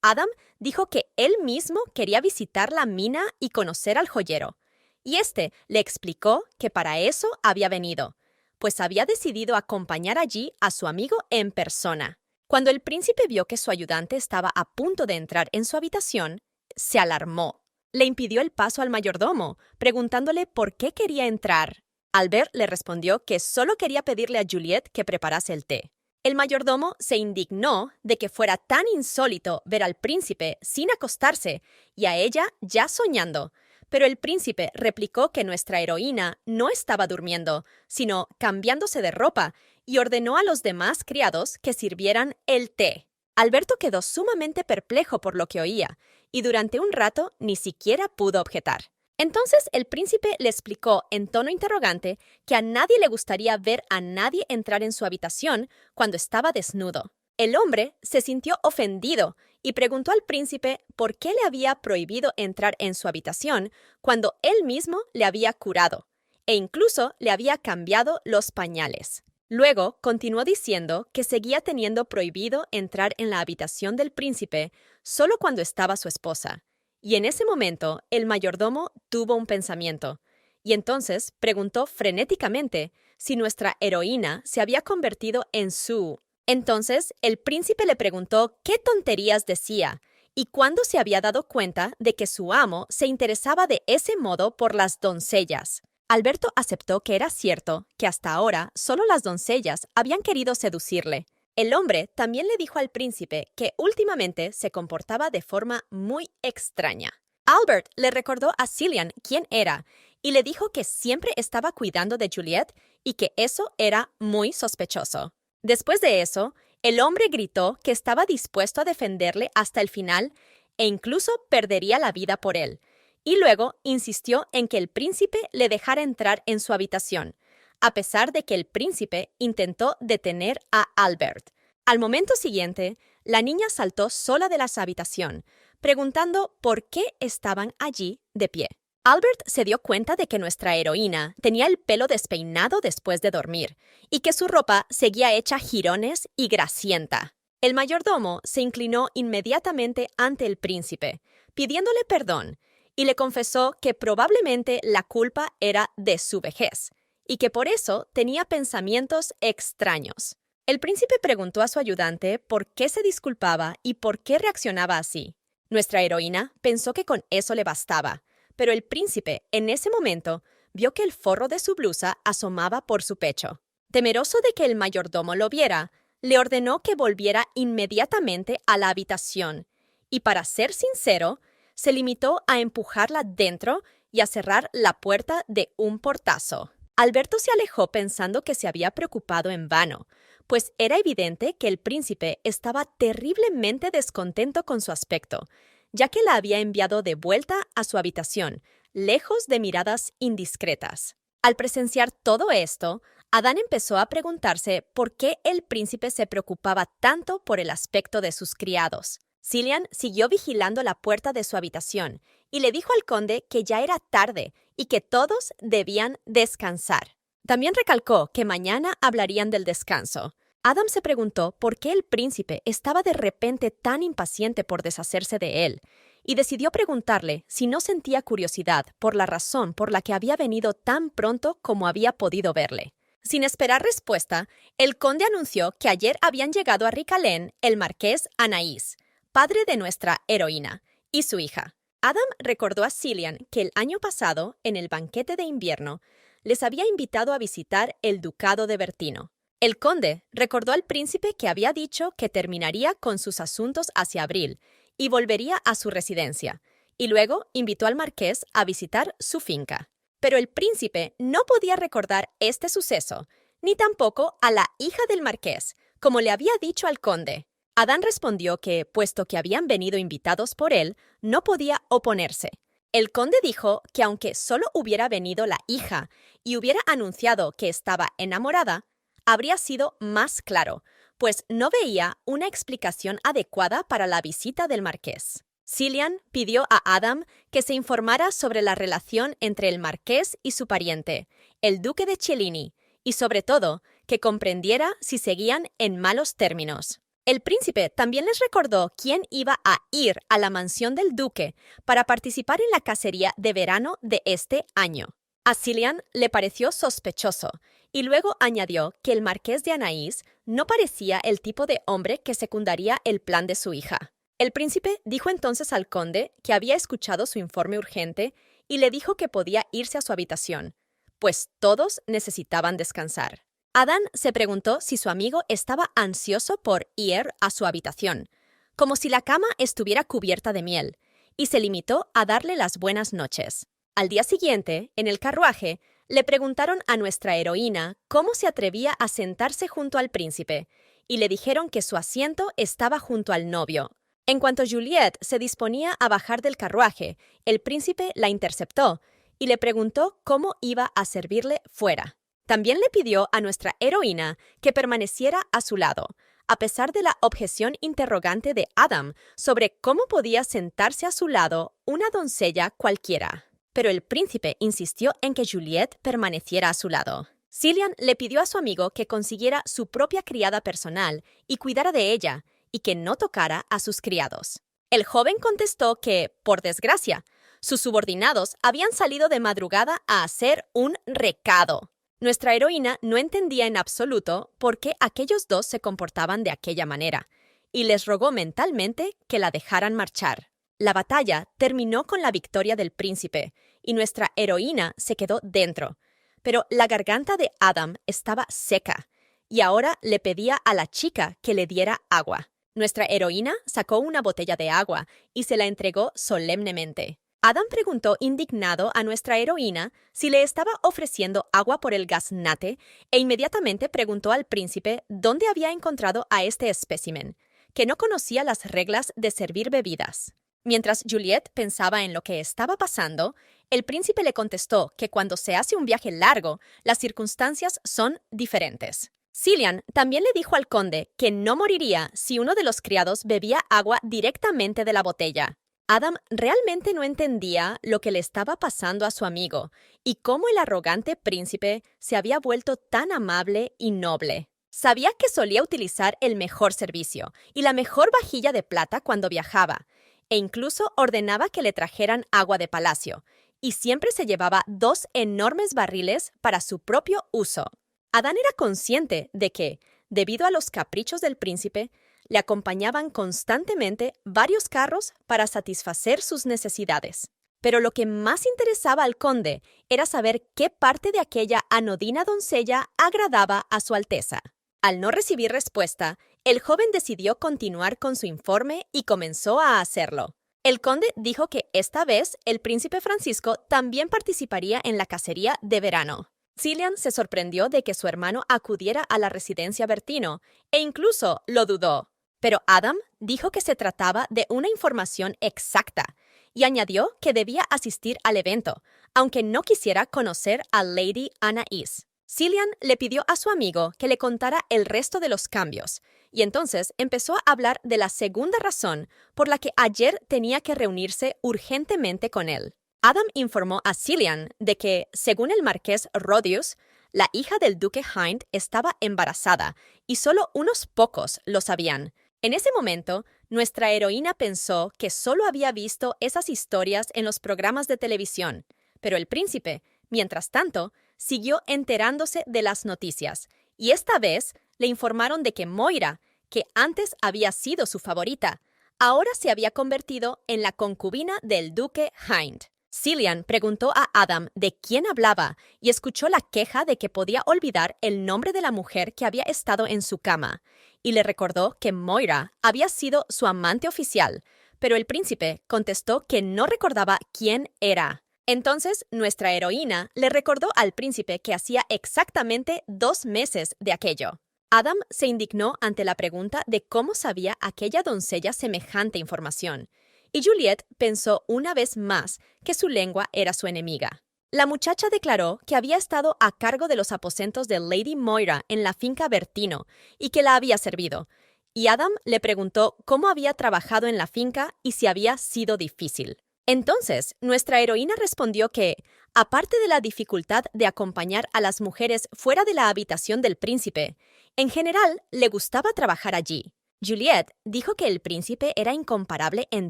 Adam dijo que él mismo quería visitar la mina y conocer al joyero, y este le explicó que para eso había venido, pues había decidido acompañar allí a su amigo en persona. Cuando el príncipe vio que su ayudante estaba a punto de entrar en su habitación, se alarmó. Le impidió el paso al mayordomo, preguntándole por qué quería entrar. Albert le respondió que solo quería pedirle a Juliette que preparase el té. El mayordomo se indignó de que fuera tan insólito ver al príncipe sin acostarse y a ella ya soñando, pero el príncipe replicó que nuestra heroína no estaba durmiendo, sino cambiándose de ropa, y ordenó a los demás criados que sirvieran el té. Alberto quedó sumamente perplejo por lo que oía, y durante un rato ni siquiera pudo objetar. Entonces el príncipe le explicó en tono interrogante que a nadie le gustaría ver a nadie entrar en su habitación cuando estaba desnudo. El hombre se sintió ofendido y preguntó al príncipe por qué le había prohibido entrar en su habitación cuando él mismo le había curado, e incluso le había cambiado los pañales. Luego continuó diciendo que seguía teniendo prohibido entrar en la habitación del príncipe solo cuando estaba su esposa. Y en ese momento el mayordomo tuvo un pensamiento, y entonces preguntó frenéticamente si nuestra heroína se había convertido en su... Entonces el príncipe le preguntó qué tonterías decía y cuándo se había dado cuenta de que su amo se interesaba de ese modo por las doncellas. Alberto aceptó que era cierto que hasta ahora solo las doncellas habían querido seducirle. El hombre también le dijo al príncipe que últimamente se comportaba de forma muy extraña. Albert le recordó a Cillian quién era y le dijo que siempre estaba cuidando de Juliette y que eso era muy sospechoso. Después de eso, el hombre gritó que estaba dispuesto a defenderle hasta el final e incluso perdería la vida por él. Y luego insistió en que el príncipe le dejara entrar en su habitación, a pesar de que el príncipe intentó detener a Albert. Al momento siguiente, la niña saltó sola de la habitación, preguntando por qué estaban allí de pie. Albert se dio cuenta de que nuestra heroína tenía el pelo despeinado después de dormir y que su ropa seguía hecha jirones y grasienta. El mayordomo se inclinó inmediatamente ante el príncipe, pidiéndole perdón, y le confesó que probablemente la culpa era de su vejez y que por eso tenía pensamientos extraños. El príncipe preguntó a su ayudante por qué se disculpaba y por qué reaccionaba así. Nuestra heroína pensó que con eso le bastaba, pero el príncipe, en ese momento, vio que el forro de su blusa asomaba por su pecho. Temeroso de que el mayordomo lo viera, le ordenó que volviera inmediatamente a la habitación y, para ser sincero, se limitó a empujarla dentro y a cerrar la puerta de un portazo. Alberto se alejó pensando que se había preocupado en vano, pues era evidente que el príncipe estaba terriblemente descontento con su aspecto, ya que la había enviado de vuelta a su habitación, lejos de miradas indiscretas. Al presenciar todo esto, Adán empezó a preguntarse por qué el príncipe se preocupaba tanto por el aspecto de sus criados. Cillian siguió vigilando la puerta de su habitación y le dijo al conde que ya era tarde y que todos debían descansar. También recalcó que mañana hablarían del descanso. Adam se preguntó por qué el príncipe estaba de repente tan impaciente por deshacerse de él, y decidió preguntarle si no sentía curiosidad por la razón por la que había venido tan pronto como había podido verle. Sin esperar respuesta, el conde anunció que ayer habían llegado a Ricalén el marqués Anaís, padre de nuestra heroína, y su hija. Adam recordó a Cillian que el año pasado, en el banquete de invierno, les había invitado a visitar el ducado de Bertino. El conde recordó al príncipe que había dicho que terminaría con sus asuntos hacia abril y volvería a su residencia, y luego invitó al marqués a visitar su finca. Pero el príncipe no podía recordar este suceso, ni tampoco a la hija del marqués, como le había dicho al conde. Adán respondió que, puesto que habían venido invitados por él, no podía oponerse. El conde dijo que aunque solo hubiera venido la hija y hubiera anunciado que estaba enamorada, habría sido más claro, pues no veía una explicación adecuada para la visita del marqués. Cillian pidió a Adam que se informara sobre la relación entre el marqués y su pariente, el duque de Cellini, y sobre todo, que comprendiera si seguían en malos términos. El príncipe también les recordó quién iba a ir a la mansión del duque para participar en la cacería de verano de este año. A Cillian le pareció sospechoso, y luego añadió que el marqués de Anaís no parecía el tipo de hombre que secundaría el plan de su hija. El príncipe dijo entonces al conde que había escuchado su informe urgente y le dijo que podía irse a su habitación, pues todos necesitaban descansar. Adán se preguntó si su amigo estaba ansioso por ir a su habitación, como si la cama estuviera cubierta de miel, y se limitó a darle las buenas noches. Al día siguiente, en el carruaje, le preguntaron a nuestra heroína cómo se atrevía a sentarse junto al príncipe, y le dijeron que su asiento estaba junto al novio. En cuanto Juliette se disponía a bajar del carruaje, el príncipe la interceptó y le preguntó cómo iba a servirle fuera. También le pidió a nuestra heroína que permaneciera a su lado, a pesar de la objeción interrogante de Adam sobre cómo podía sentarse a su lado una doncella cualquiera. Pero el príncipe insistió en que Juliette permaneciera a su lado. Cillian le pidió a su amigo que consiguiera su propia criada personal y cuidara de ella, y que no tocara a sus criados. El joven contestó que, por desgracia, sus subordinados habían salido de madrugada a hacer un recado. Nuestra heroína no entendía en absoluto por qué aquellos dos se comportaban de aquella manera, y les rogó mentalmente que la dejaran marchar. La batalla terminó con la victoria del príncipe, y nuestra heroína se quedó dentro, pero la garganta de Adam estaba seca, y ahora le pedía a la chica que le diera agua. Nuestra heroína sacó una botella de agua y se la entregó solemnemente. Adam preguntó indignado a nuestra heroína si le estaba ofreciendo agua por el gaznate e inmediatamente preguntó al príncipe dónde había encontrado a este espécimen, que no conocía las reglas de servir bebidas. Mientras Juliette pensaba en lo que estaba pasando, el príncipe le contestó que cuando se hace un viaje largo, las circunstancias son diferentes. Cillian también le dijo al conde que no moriría si uno de los criados bebía agua directamente de la botella. Adam realmente no entendía lo que le estaba pasando a su amigo y cómo el arrogante príncipe se había vuelto tan amable y noble. Sabía que solía utilizar el mejor servicio y la mejor vajilla de plata cuando viajaba, e incluso ordenaba que le trajeran agua de palacio, y siempre se llevaba 2 enormes barriles para su propio uso. Adán era consciente de que, debido a los caprichos del príncipe, le acompañaban constantemente varios carros para satisfacer sus necesidades. Pero lo que más interesaba al conde era saber qué parte de aquella anodina doncella agradaba a su Alteza. Al no recibir respuesta, el joven decidió continuar con su informe y comenzó a hacerlo. El conde dijo que esta vez el príncipe Francisco también participaría en la cacería de verano. Cillian se sorprendió de que su hermano acudiera a la residencia Bertino e incluso lo dudó. Pero Adam dijo que se trataba de una información exacta y añadió que debía asistir al evento, aunque no quisiera conocer a Lady Anais. Cillian le pidió a su amigo que le contara el resto de los cambios, y entonces empezó a hablar de la segunda razón por la que ayer tenía que reunirse urgentemente con él. Adam informó a Cillian de que, según el marqués Rodius, la hija del duque Hind estaba embarazada y solo unos pocos lo sabían. En ese momento, nuestra heroína pensó que solo había visto esas historias en los programas de televisión, pero el príncipe, mientras tanto, siguió enterándose de las noticias, y esta vez le informaron de que Moira, que antes había sido su favorita, ahora se había convertido en la concubina del duque Hind. Cillian preguntó a Adam de quién hablaba y escuchó la queja de que podía olvidar el nombre de la mujer que había estado en su cama, y le recordó que Moira había sido su amante oficial, pero el príncipe contestó que no recordaba quién era. Entonces, nuestra heroína le recordó al príncipe que hacía exactamente 2 meses de aquello. Adam se indignó ante la pregunta de cómo sabía aquella doncella semejante información, y Juliet pensó una vez más que su lengua era su enemiga. La muchacha declaró que había estado a cargo de los aposentos de Lady Moira en la finca Bertino y que la había servido, y Adam le preguntó cómo había trabajado en la finca y si había sido difícil. Entonces, nuestra heroína respondió que, aparte de la dificultad de acompañar a las mujeres fuera de la habitación del príncipe, en general le gustaba trabajar allí. Juliet dijo que el príncipe era incomparable en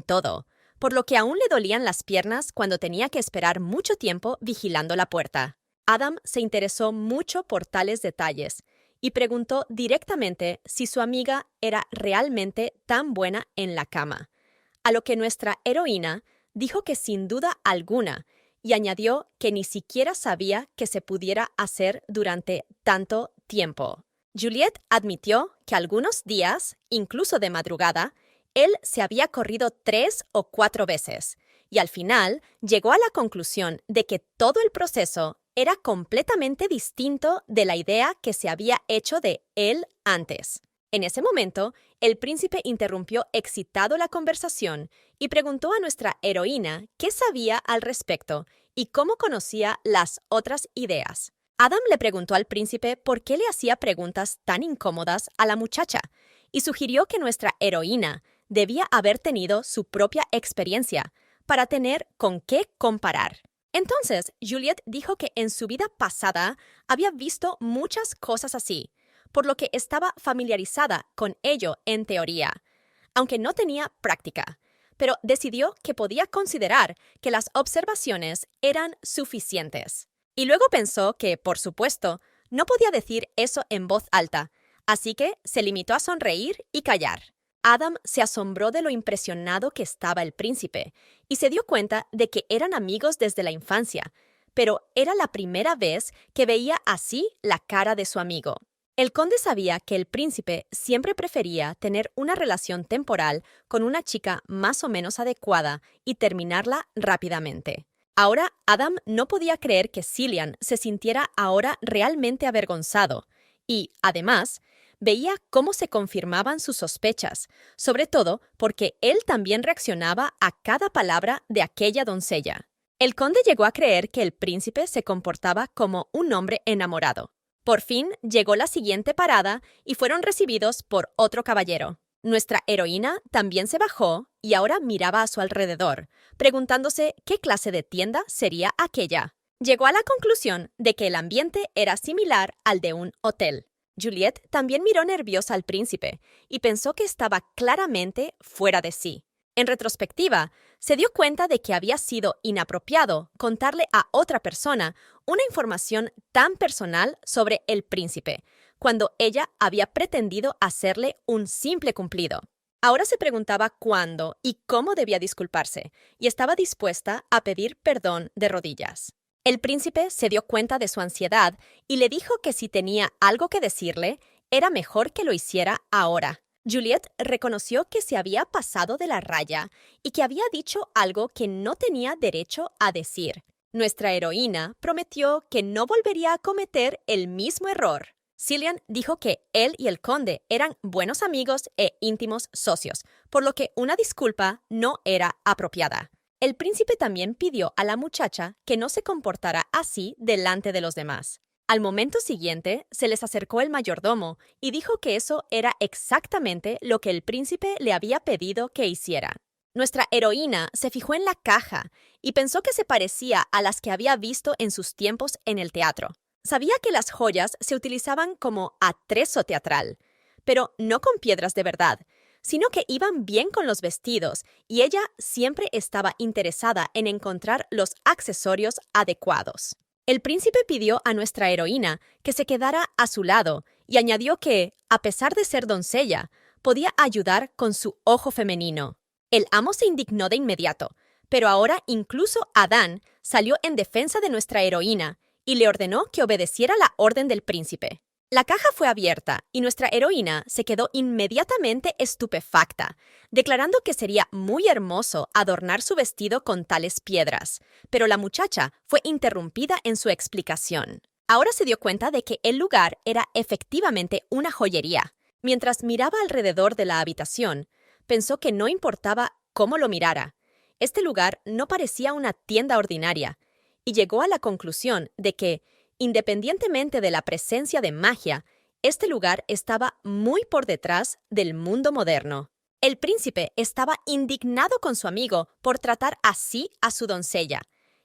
todo, por lo que aún le dolían las piernas cuando tenía que esperar mucho tiempo vigilando la puerta. Adam se interesó mucho por tales detalles y preguntó directamente si su amiga era realmente tan buena en la cama, a lo que nuestra heroína dijo que sin duda alguna, y añadió que ni siquiera sabía que se pudiera hacer durante tanto tiempo. Juliet admitió que algunos días, incluso de madrugada, él se había corrido 3 o 4 veces, y al final llegó a la conclusión de que todo el proceso era completamente distinto de la idea que se había hecho de él antes. En ese momento, el príncipe interrumpió excitado la conversación y preguntó a nuestra heroína qué sabía al respecto y cómo conocía las otras ideas. Adam le preguntó al príncipe por qué le hacía preguntas tan incómodas a la muchacha y sugirió que nuestra heroína debía haber tenido su propia experiencia para tener con qué comparar. Entonces, Juliet dijo que en su vida pasada había visto muchas cosas así, por lo que estaba familiarizada con ello en teoría, aunque no tenía práctica, pero decidió que podía considerar que las observaciones eran suficientes. Y luego pensó que, por supuesto, no podía decir eso en voz alta, así que se limitó a sonreír y callar. Adam se asombró de lo impresionado que estaba el príncipe y se dio cuenta de que eran amigos desde la infancia, pero era la primera vez que veía así la cara de su amigo. El conde sabía que el príncipe siempre prefería tener una relación temporal con una chica más o menos adecuada y terminarla rápidamente. Ahora Adam no podía creer que Cillian se sintiera ahora realmente avergonzado y, además, veía cómo se confirmaban sus sospechas, sobre todo porque él también reaccionaba a cada palabra de aquella doncella. El conde llegó a creer que el príncipe se comportaba como un hombre enamorado. Por fin llegó la siguiente parada y fueron recibidos por otro caballero. Nuestra heroína también se bajó y ahora miraba a su alrededor, preguntándose qué clase de tienda sería aquella. Llegó a la conclusión de que el ambiente era similar al de un hotel. Juliet también miró nerviosa al príncipe y pensó que estaba claramente fuera de sí. En retrospectiva, se dio cuenta de que había sido inapropiado contarle a otra persona una información tan personal sobre el príncipe, cuando ella había pretendido hacerle un simple cumplido. Ahora se preguntaba cuándo y cómo debía disculparse, y estaba dispuesta a pedir perdón de rodillas. El príncipe se dio cuenta de su ansiedad y le dijo que si tenía algo que decirle, era mejor que lo hiciera ahora. Juliet reconoció que se había pasado de la raya y que había dicho algo que no tenía derecho a decir. Nuestra heroína prometió que no volvería a cometer el mismo error. Cillian dijo que él y el conde eran buenos amigos e íntimos socios, por lo que una disculpa no era apropiada. El príncipe también pidió a la muchacha que no se comportara así delante de los demás. Al momento siguiente, se les acercó el mayordomo y dijo que eso era exactamente lo que el príncipe le había pedido que hiciera. Nuestra heroína se fijó en la caja y pensó que se parecía a las que había visto en sus tiempos en el teatro. Sabía que las joyas se utilizaban como atrezo teatral, pero no con piedras de verdad, sino que iban bien con los vestidos, y ella siempre estaba interesada en encontrar los accesorios adecuados. El príncipe pidió a nuestra heroína que se quedara a su lado y añadió que, a pesar de ser doncella, podía ayudar con su ojo femenino. El amo se indignó de inmediato, pero ahora incluso Adán salió en defensa de nuestra heroína y le ordenó que obedeciera la orden del príncipe. La caja fue abierta y nuestra heroína se quedó inmediatamente estupefacta, declarando que sería muy hermoso adornar su vestido con tales piedras, pero la muchacha fue interrumpida en su explicación. Ahora se dio cuenta de que el lugar era efectivamente una joyería. Mientras miraba alrededor de la habitación, pensó que no importaba cómo lo mirara. Este lugar no parecía una tienda ordinaria, y llegó a la conclusión de que, independientemente de la presencia de magia, este lugar estaba muy por detrás del mundo moderno. El príncipe estaba indignado con su amigo por tratar así a su doncella,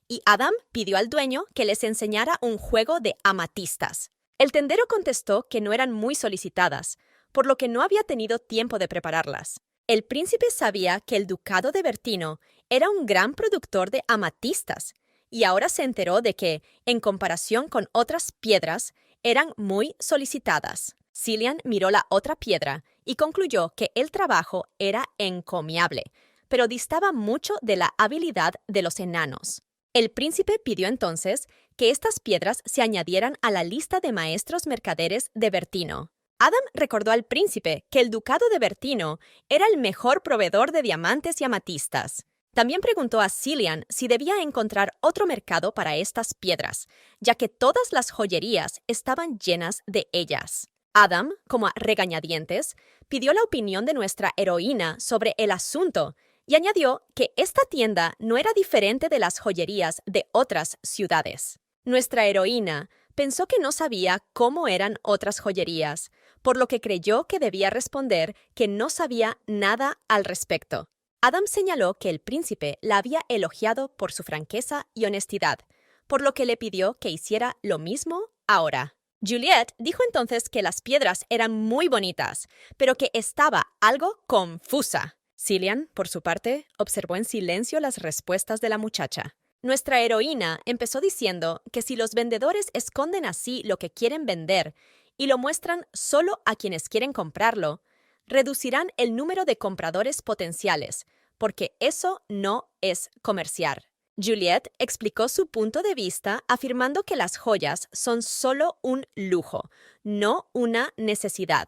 y Adam pidió al dueño que les enseñara un juego de amatistas. El tendero contestó que no eran muy solicitadas, por lo que no había tenido tiempo de prepararlas. El príncipe sabía que el ducado de Bertino era un gran productor de amatistas, y ahora se enteró de que, en comparación con otras piedras, eran muy solicitadas. Cillian miró la otra piedra y concluyó que el trabajo era encomiable, pero distaba mucho de la habilidad de los enanos. El príncipe pidió entonces que estas piedras se añadieran a la lista de maestros mercaderes de Bertino. Adam recordó al príncipe que el ducado de Bertino era el mejor proveedor de diamantes y amatistas. También preguntó a Cillian si debía encontrar otro mercado para estas piedras, ya que todas las joyerías estaban llenas de ellas. Adam, como a regañadientes, pidió la opinión de nuestra heroína sobre el asunto y añadió que esta tienda no era diferente de las joyerías de otras ciudades. Nuestra heroína pensó que no sabía cómo eran otras joyerías, por lo que creyó que debía responder que no sabía nada al respecto. Adam señaló que el príncipe la había elogiado por su franqueza y honestidad, por lo que le pidió que hiciera lo mismo ahora. Juliet dijo entonces que las piedras eran muy bonitas, pero que estaba algo confusa. Cillian, por su parte, observó en silencio las respuestas de la muchacha. Nuestra heroína empezó diciendo que si los vendedores esconden así lo que quieren vender y lo muestran solo a quienes quieren comprarlo, reducirán el número de compradores potenciales, porque eso no es comerciar. Juliet explicó su punto de vista afirmando que las joyas son solo un lujo, no una necesidad,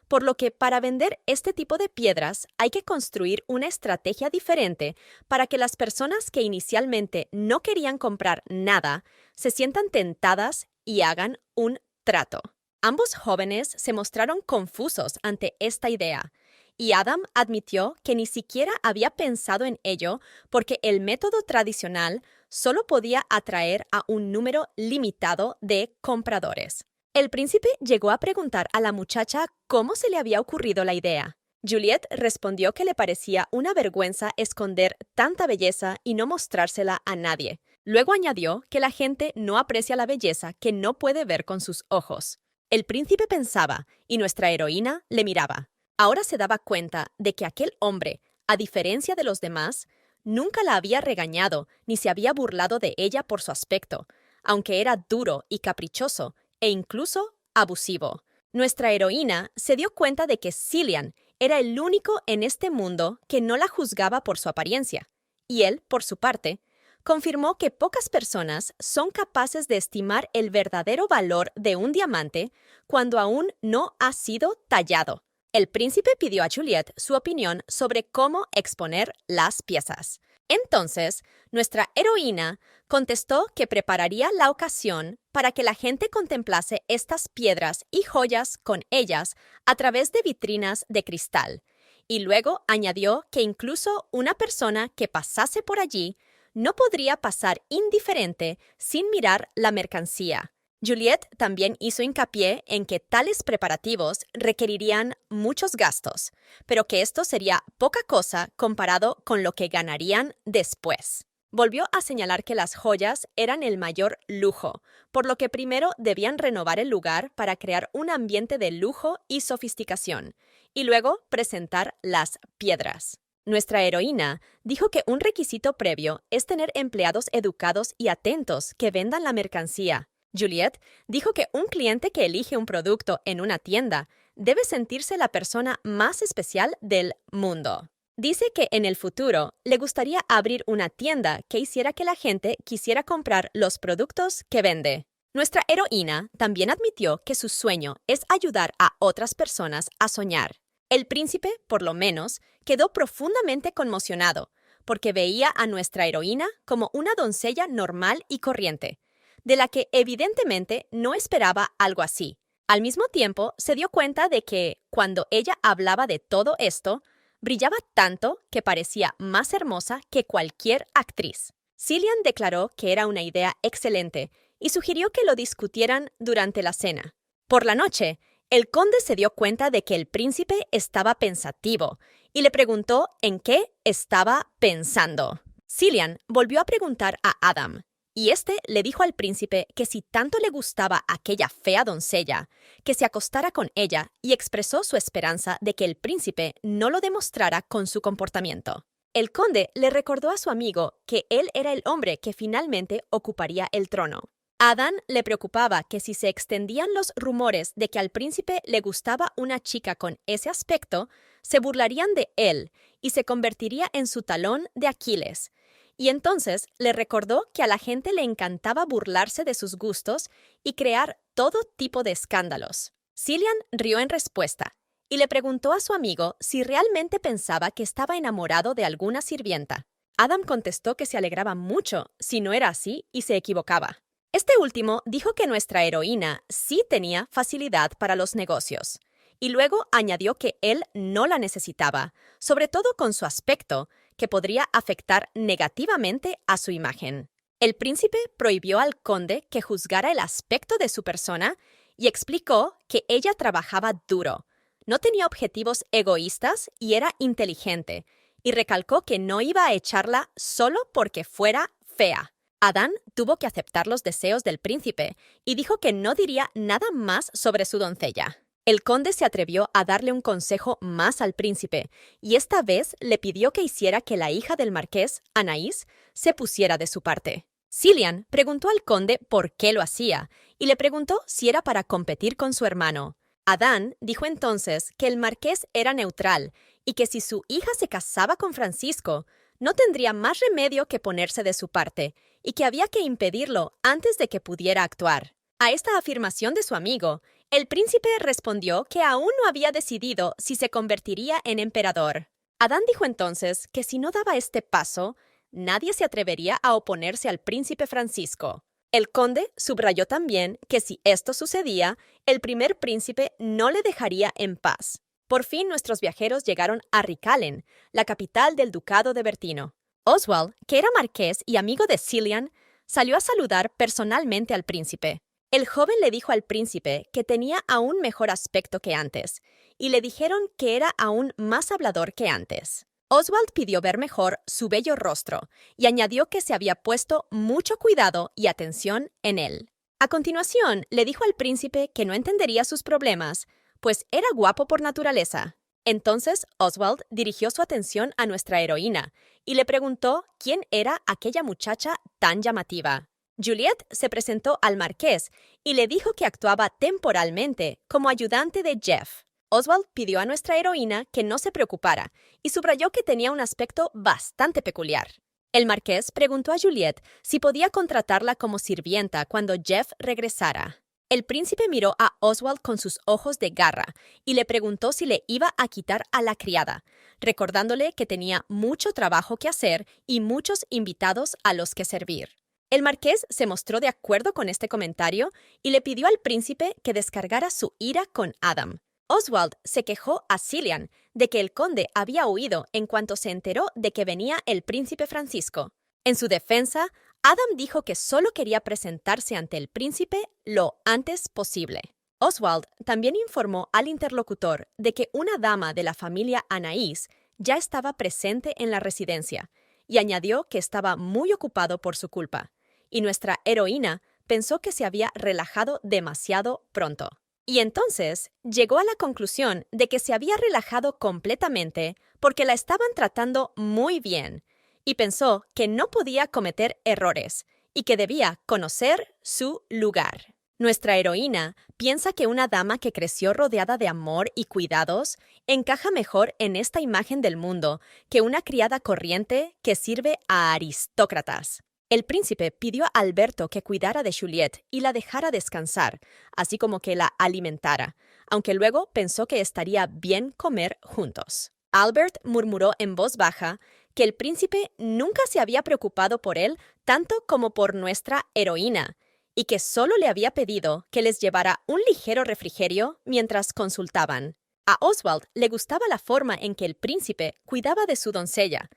por lo que para vender este tipo de piedras hay que construir una estrategia diferente para que las personas que inicialmente no querían comprar nada se sientan tentadas y hagan un trato. Ambos jóvenes se mostraron confusos ante esta idea, y Adam admitió que ni siquiera había pensado en ello porque el método tradicional solo podía atraer a un número limitado de compradores. El príncipe llegó a preguntar a la muchacha cómo se le había ocurrido la idea. Juliet respondió que le parecía una vergüenza esconder tanta belleza y no mostrársela a nadie. Luego añadió que la gente no aprecia la belleza que no puede ver con sus ojos. El príncipe pensaba y nuestra heroína le miraba. Ahora se daba cuenta de que aquel hombre, a diferencia de los demás, nunca la había regañado ni se había burlado de ella por su aspecto, aunque era duro y caprichoso e incluso abusivo. Nuestra heroína se dio cuenta de que Cillian era el único en este mundo que no la juzgaba por su apariencia, y él, por su parte, confirmó que pocas personas son capaces de estimar el verdadero valor de un diamante cuando aún no ha sido tallado. El príncipe pidió a Juliet su opinión sobre cómo exponer las piezas. Entonces, nuestra heroína contestó que prepararía la ocasión para que la gente contemplase estas piedras y joyas con ellas a través de vitrinas de cristal, y luego añadió que incluso una persona que pasase por allí no podría pasar indiferente sin mirar la mercancía. Juliette también hizo hincapié en que tales preparativos requerirían muchos gastos, pero que esto sería poca cosa comparado con lo que ganarían después. Volvió a señalar que las joyas eran el mayor lujo, por lo que primero debían renovar el lugar para crear un ambiente de lujo y sofisticación, y luego presentar las piedras. Nuestra heroína dijo que un requisito previo es tener empleados educados y atentos que vendan la mercancía. Juliette dijo que un cliente que elige un producto en una tienda debe sentirse la persona más especial del mundo. Dice que en el futuro le gustaría abrir una tienda que hiciera que la gente quisiera comprar los productos que vende. Nuestra heroína también admitió que su sueño es ayudar a otras personas a soñar. El príncipe, por lo menos, quedó profundamente conmocionado porque veía a nuestra heroína como una doncella normal y corriente, de la que evidentemente no esperaba algo así. Al mismo tiempo, se dio cuenta de que, cuando ella hablaba de todo esto, brillaba tanto que parecía más hermosa que cualquier actriz. Cillian declaró que era una idea excelente y sugirió que lo discutieran durante la cena. Por la noche, el conde se dio cuenta de que el príncipe estaba pensativo y le preguntó en qué estaba pensando. Cillian volvió a preguntar a Adam, y este le dijo al príncipe que si tanto le gustaba aquella fea doncella, que se acostara con ella, y expresó su esperanza de que el príncipe no lo demostrara con su comportamiento. El conde le recordó a su amigo que él era el hombre que finalmente ocuparía el trono. A Adam le preocupaba que si se extendían los rumores de que al príncipe le gustaba una chica con ese aspecto, se burlarían de él y se convertiría en su talón de Aquiles. Y entonces le recordó que a la gente le encantaba burlarse de sus gustos y crear todo tipo de escándalos. Cillian rió en respuesta y le preguntó a su amigo si realmente pensaba que estaba enamorado de alguna sirvienta. Adam contestó que se alegraba mucho si no era así y se equivocaba. Este último dijo que nuestra heroína sí tenía facilidad para los negocios, y luego añadió que él no la necesitaba, sobre todo con su aspecto, que podría afectar negativamente a su imagen. El príncipe prohibió al conde que juzgara el aspecto de su persona y explicó que ella trabajaba duro, no tenía objetivos egoístas y era inteligente, y recalcó que no iba a echarla solo porque fuera fea. Adán tuvo que aceptar los deseos del príncipe y dijo que no diría nada más sobre su doncella. El conde se atrevió a darle un consejo más al príncipe, y esta vez le pidió que hiciera que la hija del marqués, Anaís, se pusiera de su parte. Cillian preguntó al conde por qué lo hacía, y le preguntó si era para competir con su hermano. Adán dijo entonces que el marqués era neutral, y que si su hija se casaba con Francisco, no tendría más remedio que ponerse de su parte, y que había que impedirlo antes de que pudiera actuar. A esta afirmación de su amigo, el príncipe respondió que aún no había decidido si se convertiría en emperador. Adán dijo entonces que si no daba este paso, nadie se atrevería a oponerse al príncipe Francisco. El conde subrayó también que si esto sucedía, el primer príncipe no le dejaría en paz. Por fin nuestros viajeros llegaron a Ricalen, la capital del ducado de Bertino. Oswald, que era marqués y amigo de Cillian, salió a saludar personalmente al príncipe. El joven le dijo al príncipe que tenía aún mejor aspecto que antes, y le dijeron que era aún más hablador que antes. Oswald pidió ver mejor su bello rostro y añadió que se había puesto mucho cuidado y atención en él. A continuación, le dijo al príncipe que no entendería sus problemas, pues era guapo por naturaleza. Entonces Oswald dirigió su atención a nuestra heroína y le preguntó quién era aquella muchacha tan llamativa. Juliette se presentó al marqués y le dijo que actuaba temporalmente como ayudante de Jeff. Oswald pidió a nuestra heroína que no se preocupara y subrayó que tenía un aspecto bastante peculiar. El marqués preguntó a Juliette si podía contratarla como sirvienta cuando Jeff regresara. El príncipe miró a Oswald con sus ojos de garra y le preguntó si le iba a quitar a la criada, recordándole que tenía mucho trabajo que hacer y muchos invitados a los que servir. El marqués se mostró de acuerdo con este comentario y le pidió al príncipe que descargara su ira con Adam. Oswald se quejó a Cillian de que el conde había huido en cuanto se enteró de que venía el príncipe Francisco. En su defensa, Adam dijo que solo quería presentarse ante el príncipe lo antes posible. Oswald también informó al interlocutor de que una dama de la familia Anaís ya estaba presente en la residencia y añadió que estaba muy ocupado por su culpa, y nuestra heroína pensó que se había relajado demasiado pronto. Y entonces llegó a la conclusión de que se había relajado completamente porque la estaban tratando muy bien, y pensó que no podía cometer errores y que debía conocer su lugar. Nuestra heroína piensa que una dama que creció rodeada de amor y cuidados encaja mejor en esta imagen del mundo que una criada corriente que sirve a aristócratas. El príncipe pidió a Alberto que cuidara de Juliette y la dejara descansar, así como que la alimentara, aunque luego pensó que estaría bien comer juntos. Albert murmuró en voz baja que el príncipe nunca se había preocupado por él tanto como por nuestra heroína, y que solo le había pedido que les llevara un ligero refrigerio mientras consultaban. A Oswald le gustaba la forma en que el príncipe cuidaba de su doncella,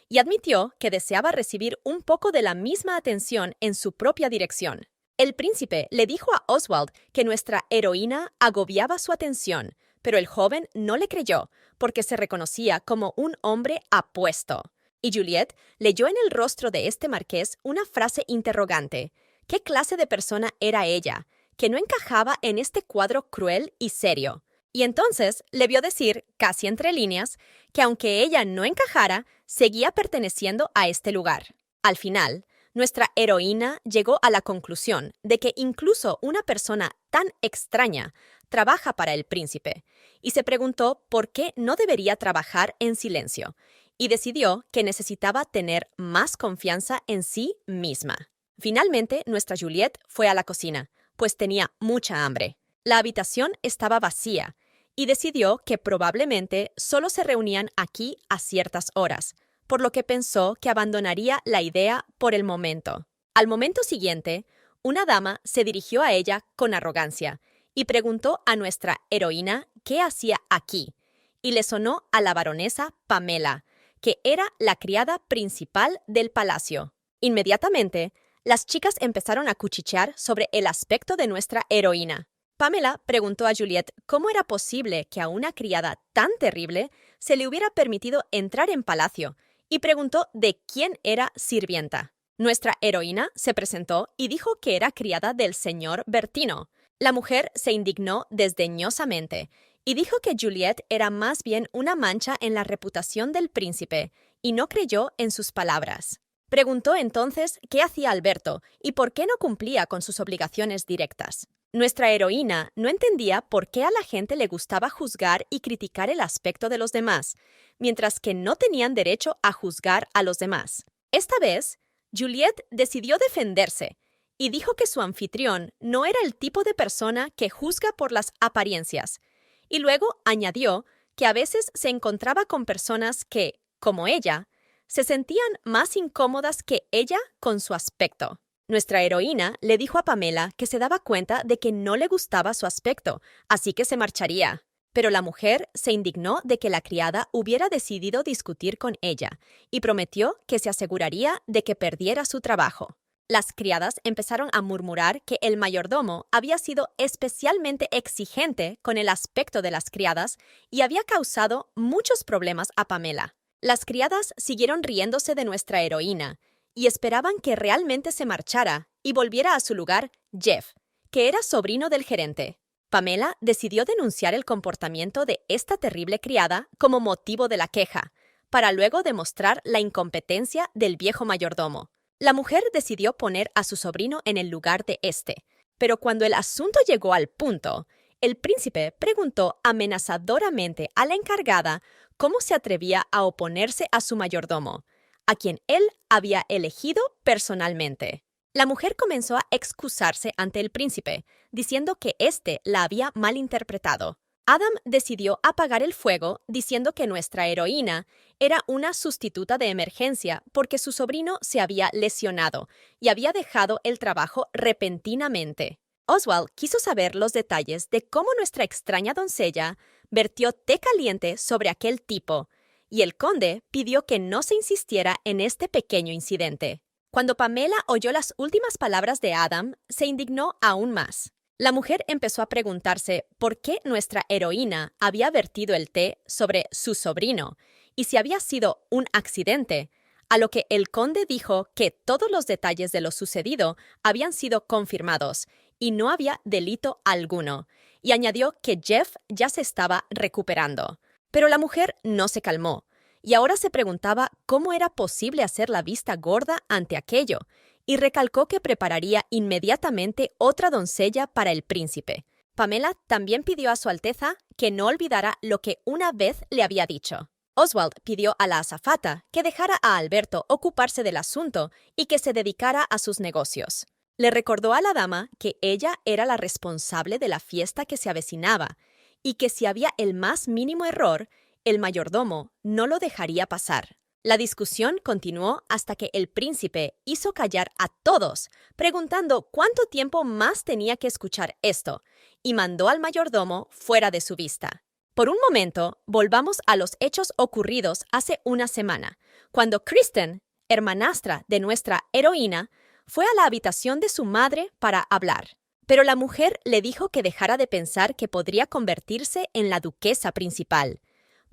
y admitió que deseaba recibir un poco de la misma atención en su propia dirección. El príncipe le dijo a Oswald que nuestra heroína agobiaba su atención, pero el joven no le creyó porque se reconocía como un hombre apuesto. Y Juliette leyó en el rostro de este marqués una frase interrogante. ¿Qué clase de persona era ella, que no encajaba en este cuadro cruel y serio? Y entonces le vio decir, casi entre líneas, que aunque ella no encajara, seguía perteneciendo a este lugar. Al final, nuestra heroína llegó a la conclusión de que incluso una persona tan extraña trabaja para el príncipe, y se preguntó por qué no debería trabajar en silencio, y decidió que necesitaba tener más confianza en sí misma. Finalmente, nuestra Juliette fue a la cocina, pues tenía mucha hambre. La habitación estaba vacía, y decidió que probablemente solo se reunían aquí a ciertas horas, por lo que pensó que abandonaría la idea por el momento. Al momento siguiente, una dama se dirigió a ella con arrogancia y preguntó a nuestra heroína qué hacía aquí, y le sonó a la baronesa Pamela, que era la criada principal del palacio. Inmediatamente, las chicas empezaron a cuchichear sobre el aspecto de nuestra heroína. Pamela preguntó a Juliette cómo era posible que a una criada tan terrible se le hubiera permitido entrar en palacio y preguntó de quién era sirvienta. Nuestra heroína se presentó y dijo que era criada del señor Bertino. La mujer se indignó desdeñosamente y dijo que Juliette era más bien una mancha en la reputación del príncipe y no creyó en sus palabras. Preguntó entonces qué hacía Alberto y por qué no cumplía con sus obligaciones directas. Nuestra heroína no entendía por qué a la gente le gustaba juzgar y criticar el aspecto de los demás, mientras que no tenían derecho a juzgar a los demás. Esta vez, Juliette decidió defenderse y dijo que su anfitrión no era el tipo de persona que juzga por las apariencias, y luego añadió que a veces se encontraba con personas que, como ella, se sentían más incómodas que ella con su aspecto. Nuestra heroína le dijo a Pamela que se daba cuenta de que no le gustaba su aspecto, así que se marcharía. Pero la mujer se indignó de que la criada hubiera decidido discutir con ella y prometió que se aseguraría de que perdiera su trabajo. Las criadas empezaron a murmurar que el mayordomo había sido especialmente exigente con el aspecto de las criadas y había causado muchos problemas a Pamela. Las criadas siguieron riéndose de nuestra heroína y esperaban que realmente se marchara y volviera a su lugar Jeff, que era sobrino del gerente. Pamela decidió denunciar el comportamiento de esta terrible criada como motivo de la queja, para luego demostrar la incompetencia del viejo mayordomo. La mujer decidió poner a su sobrino en el lugar de este, pero cuando el asunto llegó al punto, el príncipe preguntó amenazadoramente a la encargada cómo se atrevía a oponerse a su mayordomo, a quien él había elegido personalmente. La mujer comenzó a excusarse ante el príncipe, diciendo que éste la había malinterpretado. Adam decidió apagar el fuego, diciendo que nuestra heroína era una sustituta de emergencia porque su sobrino se había lesionado y había dejado el trabajo repentinamente. Oswald quiso saber los detalles de cómo nuestra extraña doncella vertió té caliente sobre aquel tipo, y el conde pidió que no se insistiera en este pequeño incidente. Cuando Pamela oyó las últimas palabras de Adam, se indignó aún más. La mujer empezó a preguntarse por qué nuestra heroína había vertido el té sobre su sobrino y si había sido un accidente, a lo que el conde dijo que todos los detalles de lo sucedido habían sido confirmados y no había delito alguno, y añadió que Jeff ya se estaba recuperando. Pero la mujer no se calmó, y ahora se preguntaba cómo era posible hacer la vista gorda ante aquello, y recalcó que prepararía inmediatamente otra doncella para el príncipe. Pamela también pidió a Su Alteza que no olvidara lo que una vez le había dicho. Oswald pidió a la azafata que dejara a Alberto ocuparse del asunto y que se dedicara a sus negocios. Le recordó a la dama que ella era la responsable de la fiesta que se avecinaba y que si había el más mínimo error, el mayordomo no lo dejaría pasar. La discusión continuó hasta que el príncipe hizo callar a todos, preguntando cuánto tiempo más tenía que escuchar esto, y mandó al mayordomo fuera de su vista. Por un momento, volvamos a los hechos ocurridos hace una semana, cuando Kristen, hermanastra de nuestra heroína, fue a la habitación de su madre para hablar. Pero la mujer le dijo que dejara de pensar que podría convertirse en la duquesa principal.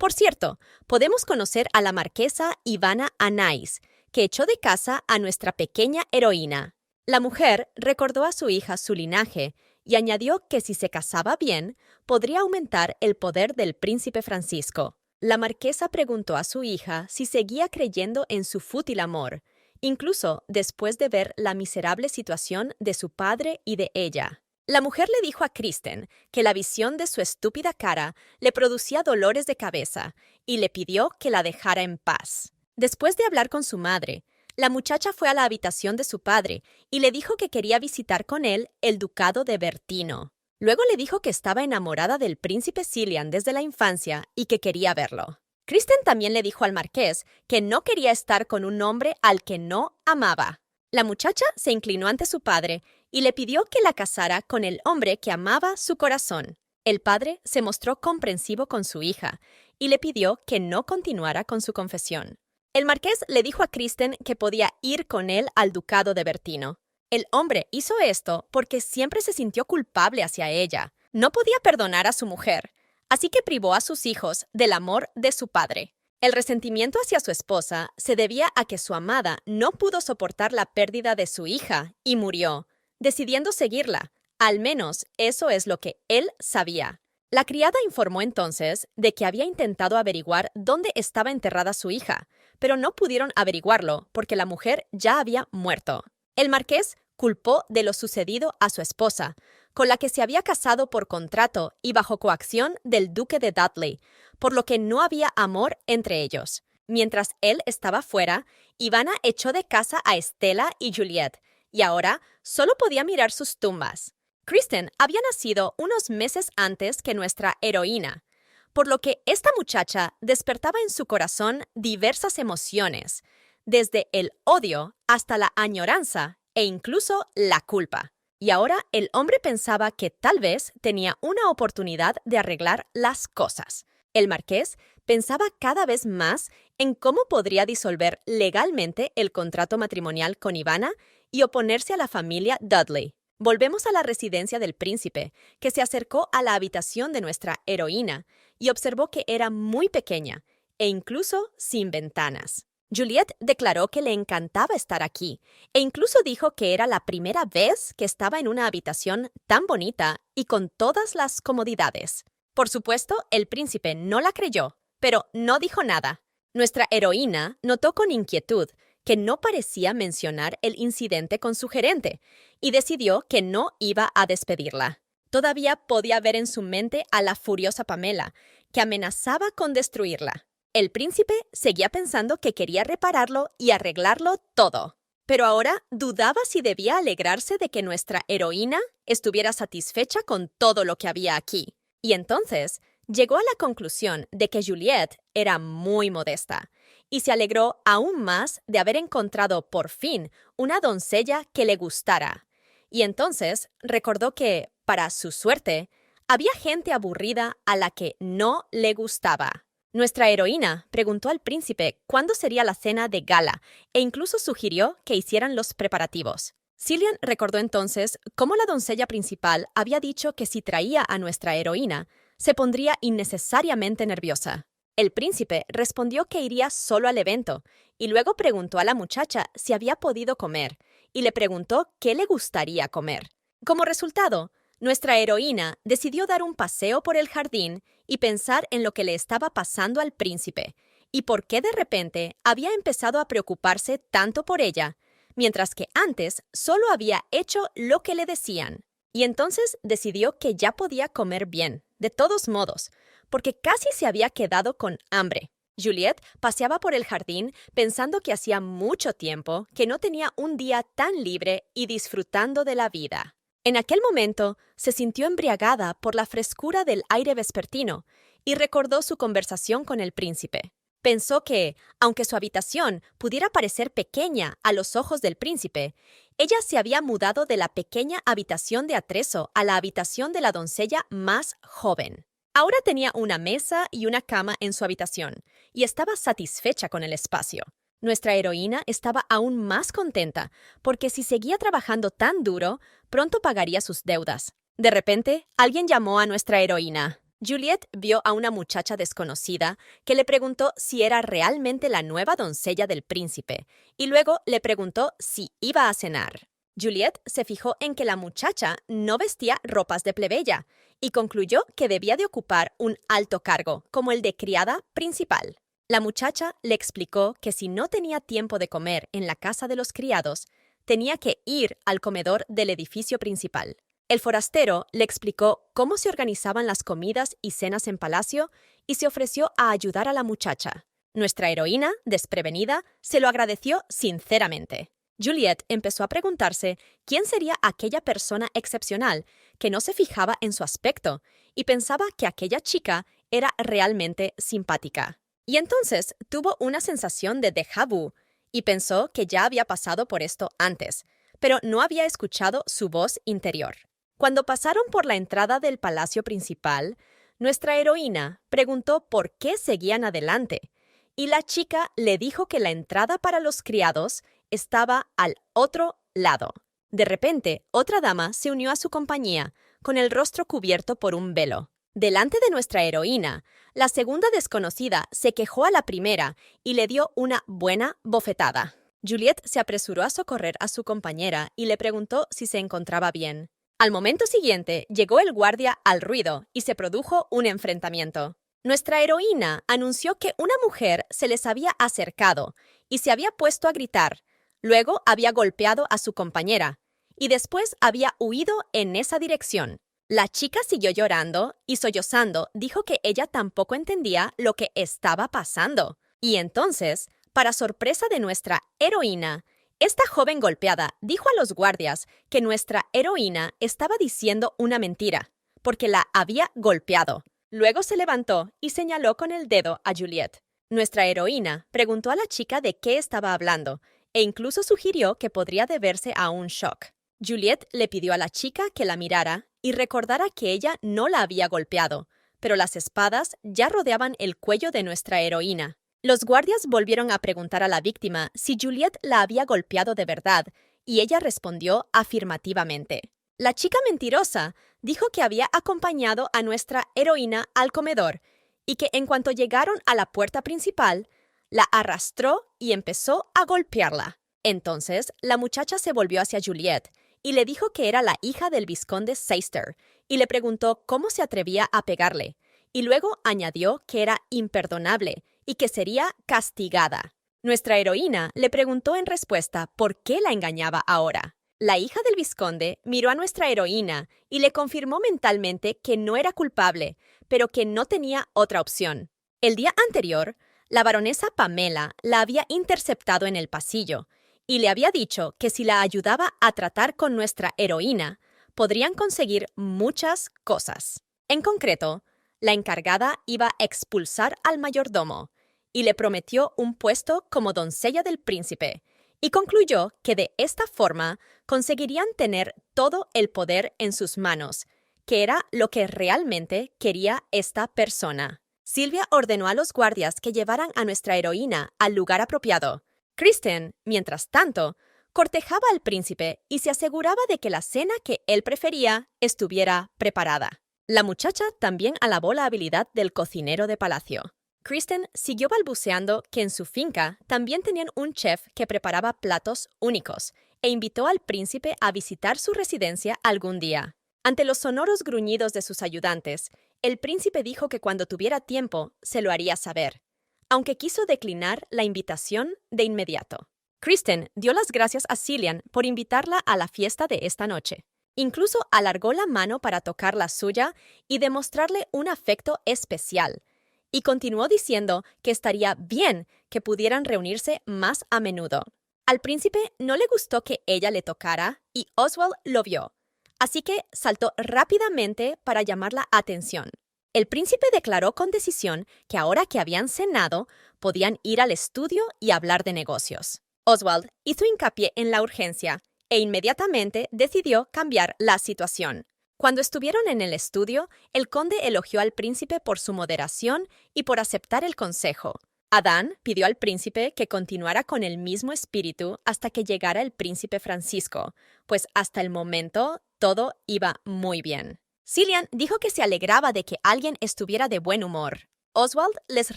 Por cierto, podemos conocer a la marquesa Ivana Anais, que echó de casa a nuestra pequeña heroína. La mujer recordó a su hija su linaje y añadió que si se casaba bien, podría aumentar el poder del príncipe Francisco. La marquesa preguntó a su hija si seguía creyendo en su fútil amor, incluso después de ver la miserable situación de su padre y de ella. La mujer le dijo a Kristen que la visión de su estúpida cara le producía dolores de cabeza y le pidió que la dejara en paz. Después de hablar con su madre, la muchacha fue a la habitación de su padre y le dijo que quería visitar con él el ducado de Bertino. Luego le dijo que estaba enamorada del príncipe Cillian desde la infancia y que quería verlo. Kristen también le dijo al marqués que no quería estar con un hombre al que no amaba. La muchacha se inclinó ante su padre y le pidió que la casara con el hombre que amaba su corazón. El padre se mostró comprensivo con su hija y le pidió que no continuara con su confesión. El marqués le dijo a Kristen que podía ir con él al ducado de Bertino. El hombre hizo esto porque siempre se sintió culpable hacia ella. No podía perdonar a su mujer, así que privó a sus hijos del amor de su padre. El resentimiento hacia su esposa se debía a que su amada no pudo soportar la pérdida de su hija y murió, decidiendo seguirla. Al menos eso es lo que él sabía. La criada informó entonces de que había intentado averiguar dónde estaba enterrada su hija, pero no pudieron averiguarlo porque la mujer ya había muerto. El marqués culpó de lo sucedido a su esposa, con la que se había casado por contrato y bajo coacción del duque de Dudley, por lo que no había amor entre ellos. Mientras él estaba fuera, Ivana echó de casa a Estela y Juliet, y ahora solo podía mirar sus tumbas. Kristen había nacido unos meses antes que nuestra heroína, por lo que esta muchacha despertaba en su corazón diversas emociones, desde el odio hasta la añoranza e incluso la culpa. Y ahora el hombre pensaba que tal vez tenía una oportunidad de arreglar las cosas. El marqués pensaba cada vez más en cómo podría disolver legalmente el contrato matrimonial con Ivana y oponerse a la familia Dudley. Volvemos a la residencia del príncipe, que se acercó a la habitación de nuestra heroína y observó que era muy pequeña e incluso sin ventanas. Juliet declaró que le encantaba estar aquí e incluso dijo que era la primera vez que estaba en una habitación tan bonita y con todas las comodidades. Por supuesto, el príncipe no la creyó, pero no dijo nada. Nuestra heroína notó con inquietud que no parecía mencionar el incidente con su gerente y decidió que no iba a despedirla. Todavía podía ver en su mente a la furiosa Pamela, que amenazaba con destruirla. El príncipe seguía pensando que quería repararlo y arreglarlo todo. pero ahora dudaba si debía alegrarse de que nuestra heroína estuviera satisfecha con todo lo que había aquí. Y entonces llegó a la conclusión de que Juliette era muy modesta, y se alegró aún más de haber encontrado por fin una doncella que le gustara. Y entonces recordó que, para su suerte, había gente aburrida a la que no le gustaba. Nuestra heroína preguntó al príncipe cuándo sería la cena de gala e incluso sugirió que hicieran los preparativos. Cillian recordó entonces cómo la doncella principal había dicho que si traía a nuestra heroína, se pondría innecesariamente nerviosa. El príncipe respondió que iría solo al evento y luego preguntó a la muchacha si había podido comer y le preguntó qué le gustaría comer. Como resultado, nuestra heroína decidió dar un paseo por el jardín y pensar en lo que le estaba pasando al príncipe y por qué de repente había empezado a preocuparse tanto por ella, mientras que antes solo había hecho lo que le decían. Y entonces decidió que ya podía comer bien, de todos modos, porque casi se había quedado con hambre. Juliette paseaba por el jardín pensando que hacía mucho tiempo que no tenía un día tan libre y disfrutando de la vida. En aquel momento se sintió embriagada por la frescura del aire vespertino y recordó su conversación con el príncipe. Pensó que, aunque su habitación pudiera parecer pequeña a los ojos del príncipe, ella se había mudado de la pequeña habitación de atrezo a la habitación de la doncella más joven. Ahora tenía una mesa y una cama en su habitación y estaba satisfecha con el espacio. Nuestra heroína estaba aún más contenta porque si seguía trabajando tan duro, pronto pagaría sus deudas. De repente, alguien llamó a nuestra heroína. Juliette vio a una muchacha desconocida que le preguntó si era realmente la nueva doncella del príncipe y luego le preguntó si iba a cenar. Juliette se fijó en que la muchacha no vestía ropas de plebeya y concluyó que debía de ocupar un alto cargo, como el de criada principal. La muchacha le explicó que si no tenía tiempo de comer en la casa de los criados, tenía que ir al comedor del edificio principal. El forastero le explicó cómo se organizaban las comidas y cenas en palacio y se ofreció a ayudar a la muchacha. Nuestra heroína, desprevenida, se lo agradeció sinceramente. Juliette empezó a preguntarse quién sería aquella persona excepcional que no se fijaba en su aspecto y pensaba que aquella chica era realmente simpática. Y entonces tuvo una sensación de déjà vu y pensó que ya había pasado por esto antes, pero no había escuchado su voz interior. Cuando pasaron por la entrada del palacio principal, nuestra heroína preguntó por qué seguían adelante, y la chica le dijo que la entrada para los criados estaba al otro lado. De repente, otra dama se unió a su compañía, con el rostro cubierto por un velo. Delante de nuestra heroína, la segunda desconocida se quejó a la primera y le dio una buena bofetada. Juliette se apresuró a socorrer a su compañera y le preguntó si se encontraba bien. Al momento siguiente, llegó el guardia al ruido y se produjo un enfrentamiento. Nuestra heroína anunció que una mujer se les había acercado y se había puesto a gritar. Luego había golpeado a su compañera y después había huido en esa dirección. La chica siguió llorando y sollozando dijo que ella tampoco entendía lo que estaba pasando. Y entonces, para sorpresa de nuestra heroína, esta joven golpeada dijo a los guardias que nuestra heroína estaba diciendo una mentira, porque la había golpeado. Luego se levantó y señaló con el dedo a Juliette. Nuestra heroína preguntó a la chica de qué estaba hablando e incluso sugirió que podría deberse a un shock. Juliette le pidió a la chica que la mirara y recordara que ella no la había golpeado, pero las espadas ya rodeaban el cuello de nuestra heroína. Los guardias volvieron a preguntar a la víctima si Juliette la había golpeado de verdad, y ella respondió afirmativamente. La chica mentirosa dijo que había acompañado a nuestra heroína al comedor y que en cuanto llegaron a la puerta principal, la arrastró y empezó a golpearla. Entonces, la muchacha se volvió hacia Juliette y le dijo que era la hija del vizconde Seister y le preguntó cómo se atrevía a pegarle, y luego añadió que era imperdonable y que sería castigada. Nuestra heroína le preguntó en respuesta por qué la engañaba ahora. La hija del vizconde miró a nuestra heroína y le confirmó mentalmente que no era culpable, pero que no tenía otra opción. El día anterior, la baronesa Pamela la había interceptado en el pasillo y le había dicho que si la ayudaba a tratar con nuestra heroína, podrían conseguir muchas cosas. En concreto, la encargada iba a expulsar al mayordomo y le prometió un puesto como doncella del príncipe, y concluyó que de esta forma conseguirían tener todo el poder en sus manos, que era lo que realmente quería esta persona. Sylvia ordenó a los guardias que llevaran a nuestra heroína al lugar apropiado. Kristen, mientras tanto, cortejaba al príncipe y se aseguraba de que la cena que él prefería estuviera preparada. La muchacha también alabó la habilidad del cocinero de palacio. Kristen siguió balbuceando que en su finca también tenían un chef que preparaba platos únicos e invitó al príncipe a visitar su residencia algún día. Ante los sonoros gruñidos de sus ayudantes, el príncipe dijo que cuando tuviera tiempo se lo haría saber, aunque quiso declinar la invitación de inmediato. Kristen dio las gracias a Cillian por invitarla a la fiesta de esta noche. Incluso alargó la mano para tocar la suya y demostrarle un afecto especial, y continuó diciendo que estaría bien que pudieran reunirse más a menudo. Al príncipe no le gustó que ella le tocara y Oswald lo vio, así que saltó rápidamente para llamar la atención. El príncipe declaró con decisión que ahora que habían cenado, podían ir al estudio y hablar de negocios. Oswald hizo hincapié en la urgencia e inmediatamente decidió cambiar la situación. Cuando estuvieron en el estudio, el conde elogió al príncipe por su moderación y por aceptar el consejo. Adán pidió al príncipe que continuara con el mismo espíritu hasta que llegara el príncipe Francisco, pues hasta el momento todo iba muy bien. Cillian dijo que se alegraba de que alguien estuviera de buen humor. Oswald les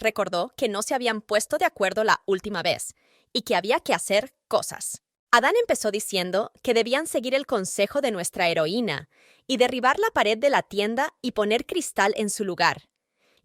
recordó que no se habían puesto de acuerdo la última vez y que había que hacer cosas. Adán empezó diciendo que debían seguir el consejo de nuestra heroína y derribar la pared de la tienda y poner cristal en su lugar.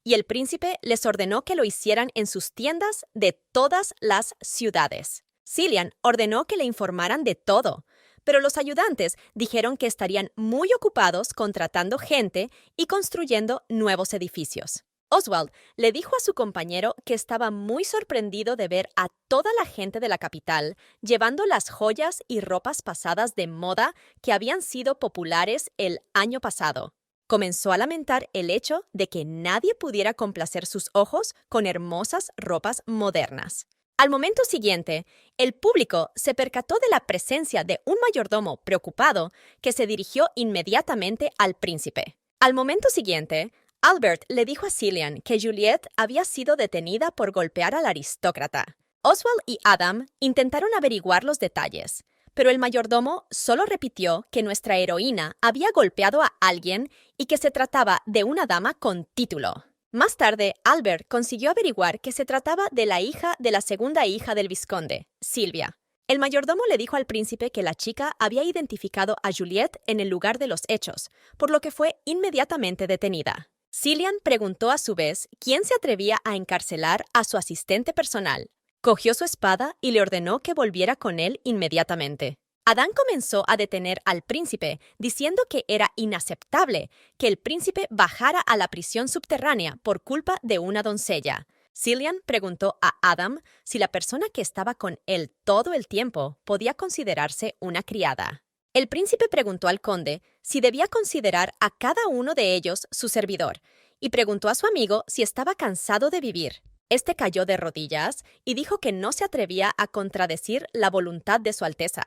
Y el príncipe les ordenó que lo hicieran en sus tiendas de todas las ciudades. Cillian ordenó que le informaran de todo, pero los ayudantes dijeron que estarían muy ocupados contratando gente y construyendo nuevos edificios. Oswald le dijo a su compañero que estaba muy sorprendido de ver a toda la gente de la capital llevando las joyas y ropas pasadas de moda que habían sido populares el año pasado. Comenzó a lamentar el hecho de que nadie pudiera complacer sus ojos con hermosas ropas modernas. Al momento siguiente, el público se percató de la presencia de un mayordomo preocupado que se dirigió inmediatamente al príncipe. Al momento siguiente, Albert le dijo a Cillian que Juliet había sido detenida por golpear al aristócrata. Oswald y Adam intentaron averiguar los detalles, pero el mayordomo solo repitió que nuestra heroína había golpeado a alguien y que se trataba de una dama con título. Más tarde, Albert consiguió averiguar que se trataba de la hija de la segunda hija del vizconde, Silvia. El mayordomo le dijo al príncipe que la chica había identificado a Juliet en el lugar de los hechos, por lo que fue inmediatamente detenida. Cillian preguntó a su vez quién se atrevía a encarcelar a su asistente personal. Cogió su espada y le ordenó que volviera con él inmediatamente. Adán comenzó a detener al príncipe, diciendo que era inaceptable que el príncipe bajara a la prisión subterránea por culpa de una doncella. Cillian preguntó a Adam si la persona que estaba con él todo el tiempo podía considerarse una criada. El príncipe preguntó al conde si debía considerar a cada uno de ellos su servidor, y preguntó a su amigo si estaba cansado de vivir. Este cayó de rodillas y dijo que no se atrevía a contradecir la voluntad de su Alteza,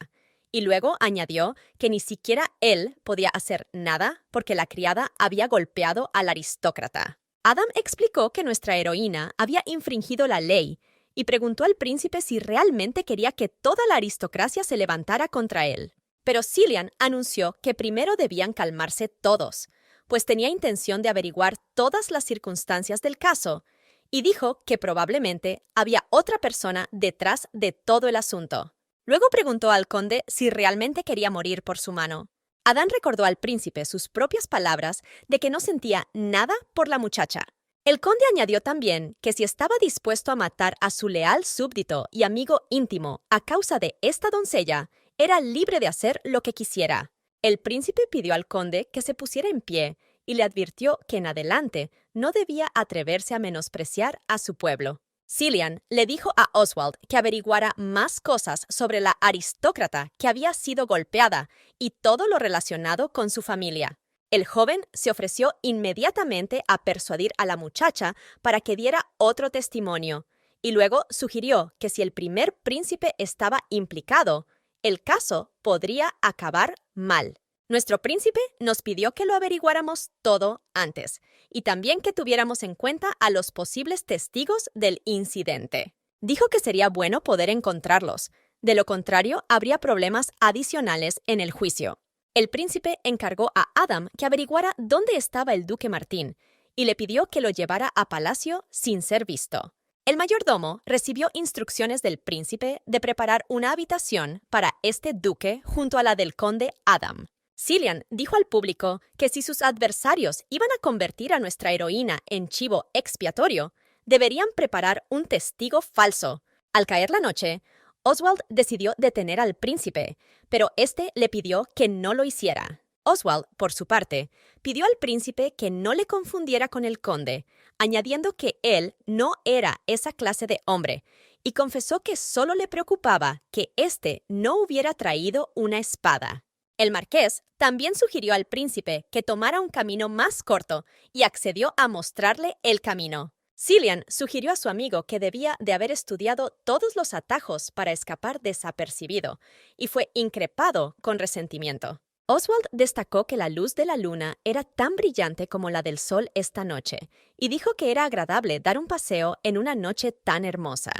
y luego añadió que ni siquiera él podía hacer nada porque la criada había golpeado al aristócrata. Adam explicó que nuestra heroína había infringido la ley y preguntó al príncipe si realmente quería que toda la aristocracia se levantara contra él. Pero Cillian anunció que primero debían calmarse todos, pues tenía intención de averiguar todas las circunstancias del caso, y dijo que probablemente había otra persona detrás de todo el asunto. Luego preguntó al conde si realmente quería morir por su mano. Adán recordó al príncipe sus propias palabras de que no sentía nada por la muchacha. El conde añadió también que si estaba dispuesto a matar a su leal súbdito y amigo íntimo a causa de esta doncella, era libre de hacer lo que quisiera. El príncipe pidió al conde que se pusiera en pie y le advirtió que en adelante no debía atreverse a menospreciar a su pueblo. Cillian le dijo a Oswald que averiguara más cosas sobre la aristócrata que había sido golpeada y todo lo relacionado con su familia. El joven se ofreció inmediatamente a persuadir a la muchacha para que diera otro testimonio, y luego sugirió que si el primer príncipe estaba implicado, el caso podría acabar mal. Nuestro príncipe nos pidió que lo averiguáramos todo antes, y también que tuviéramos en cuenta a los posibles testigos del incidente. Dijo que sería bueno poder encontrarlos. De lo contrario, habría problemas adicionales en el juicio. El príncipe encargó a Adam que averiguara dónde estaba el duque Martín y le pidió que lo llevara a palacio sin ser visto. El mayordomo recibió instrucciones del príncipe de preparar una habitación para este duque junto a la del conde Adam. Cillian dijo al público que si sus adversarios iban a convertir a nuestra heroína en chivo expiatorio, deberían preparar un testigo falso. Al caer la noche, Oswald decidió detener al príncipe, pero este le pidió que no lo hiciera. Oswald, por su parte, pidió al príncipe que no le confundiera con el conde, añadiendo que él no era esa clase de hombre, y confesó que solo le preocupaba que éste no hubiera traído una espada. El marqués también sugirió al príncipe que tomara un camino más corto y accedió a mostrarle el camino. Cillian sugirió a su amigo que debía de haber estudiado todos los atajos para escapar desapercibido, y fue increpado con resentimiento. Oswald destacó que la luz de la luna era tan brillante como la del sol esta noche, y dijo que era agradable dar un paseo en una noche tan hermosa.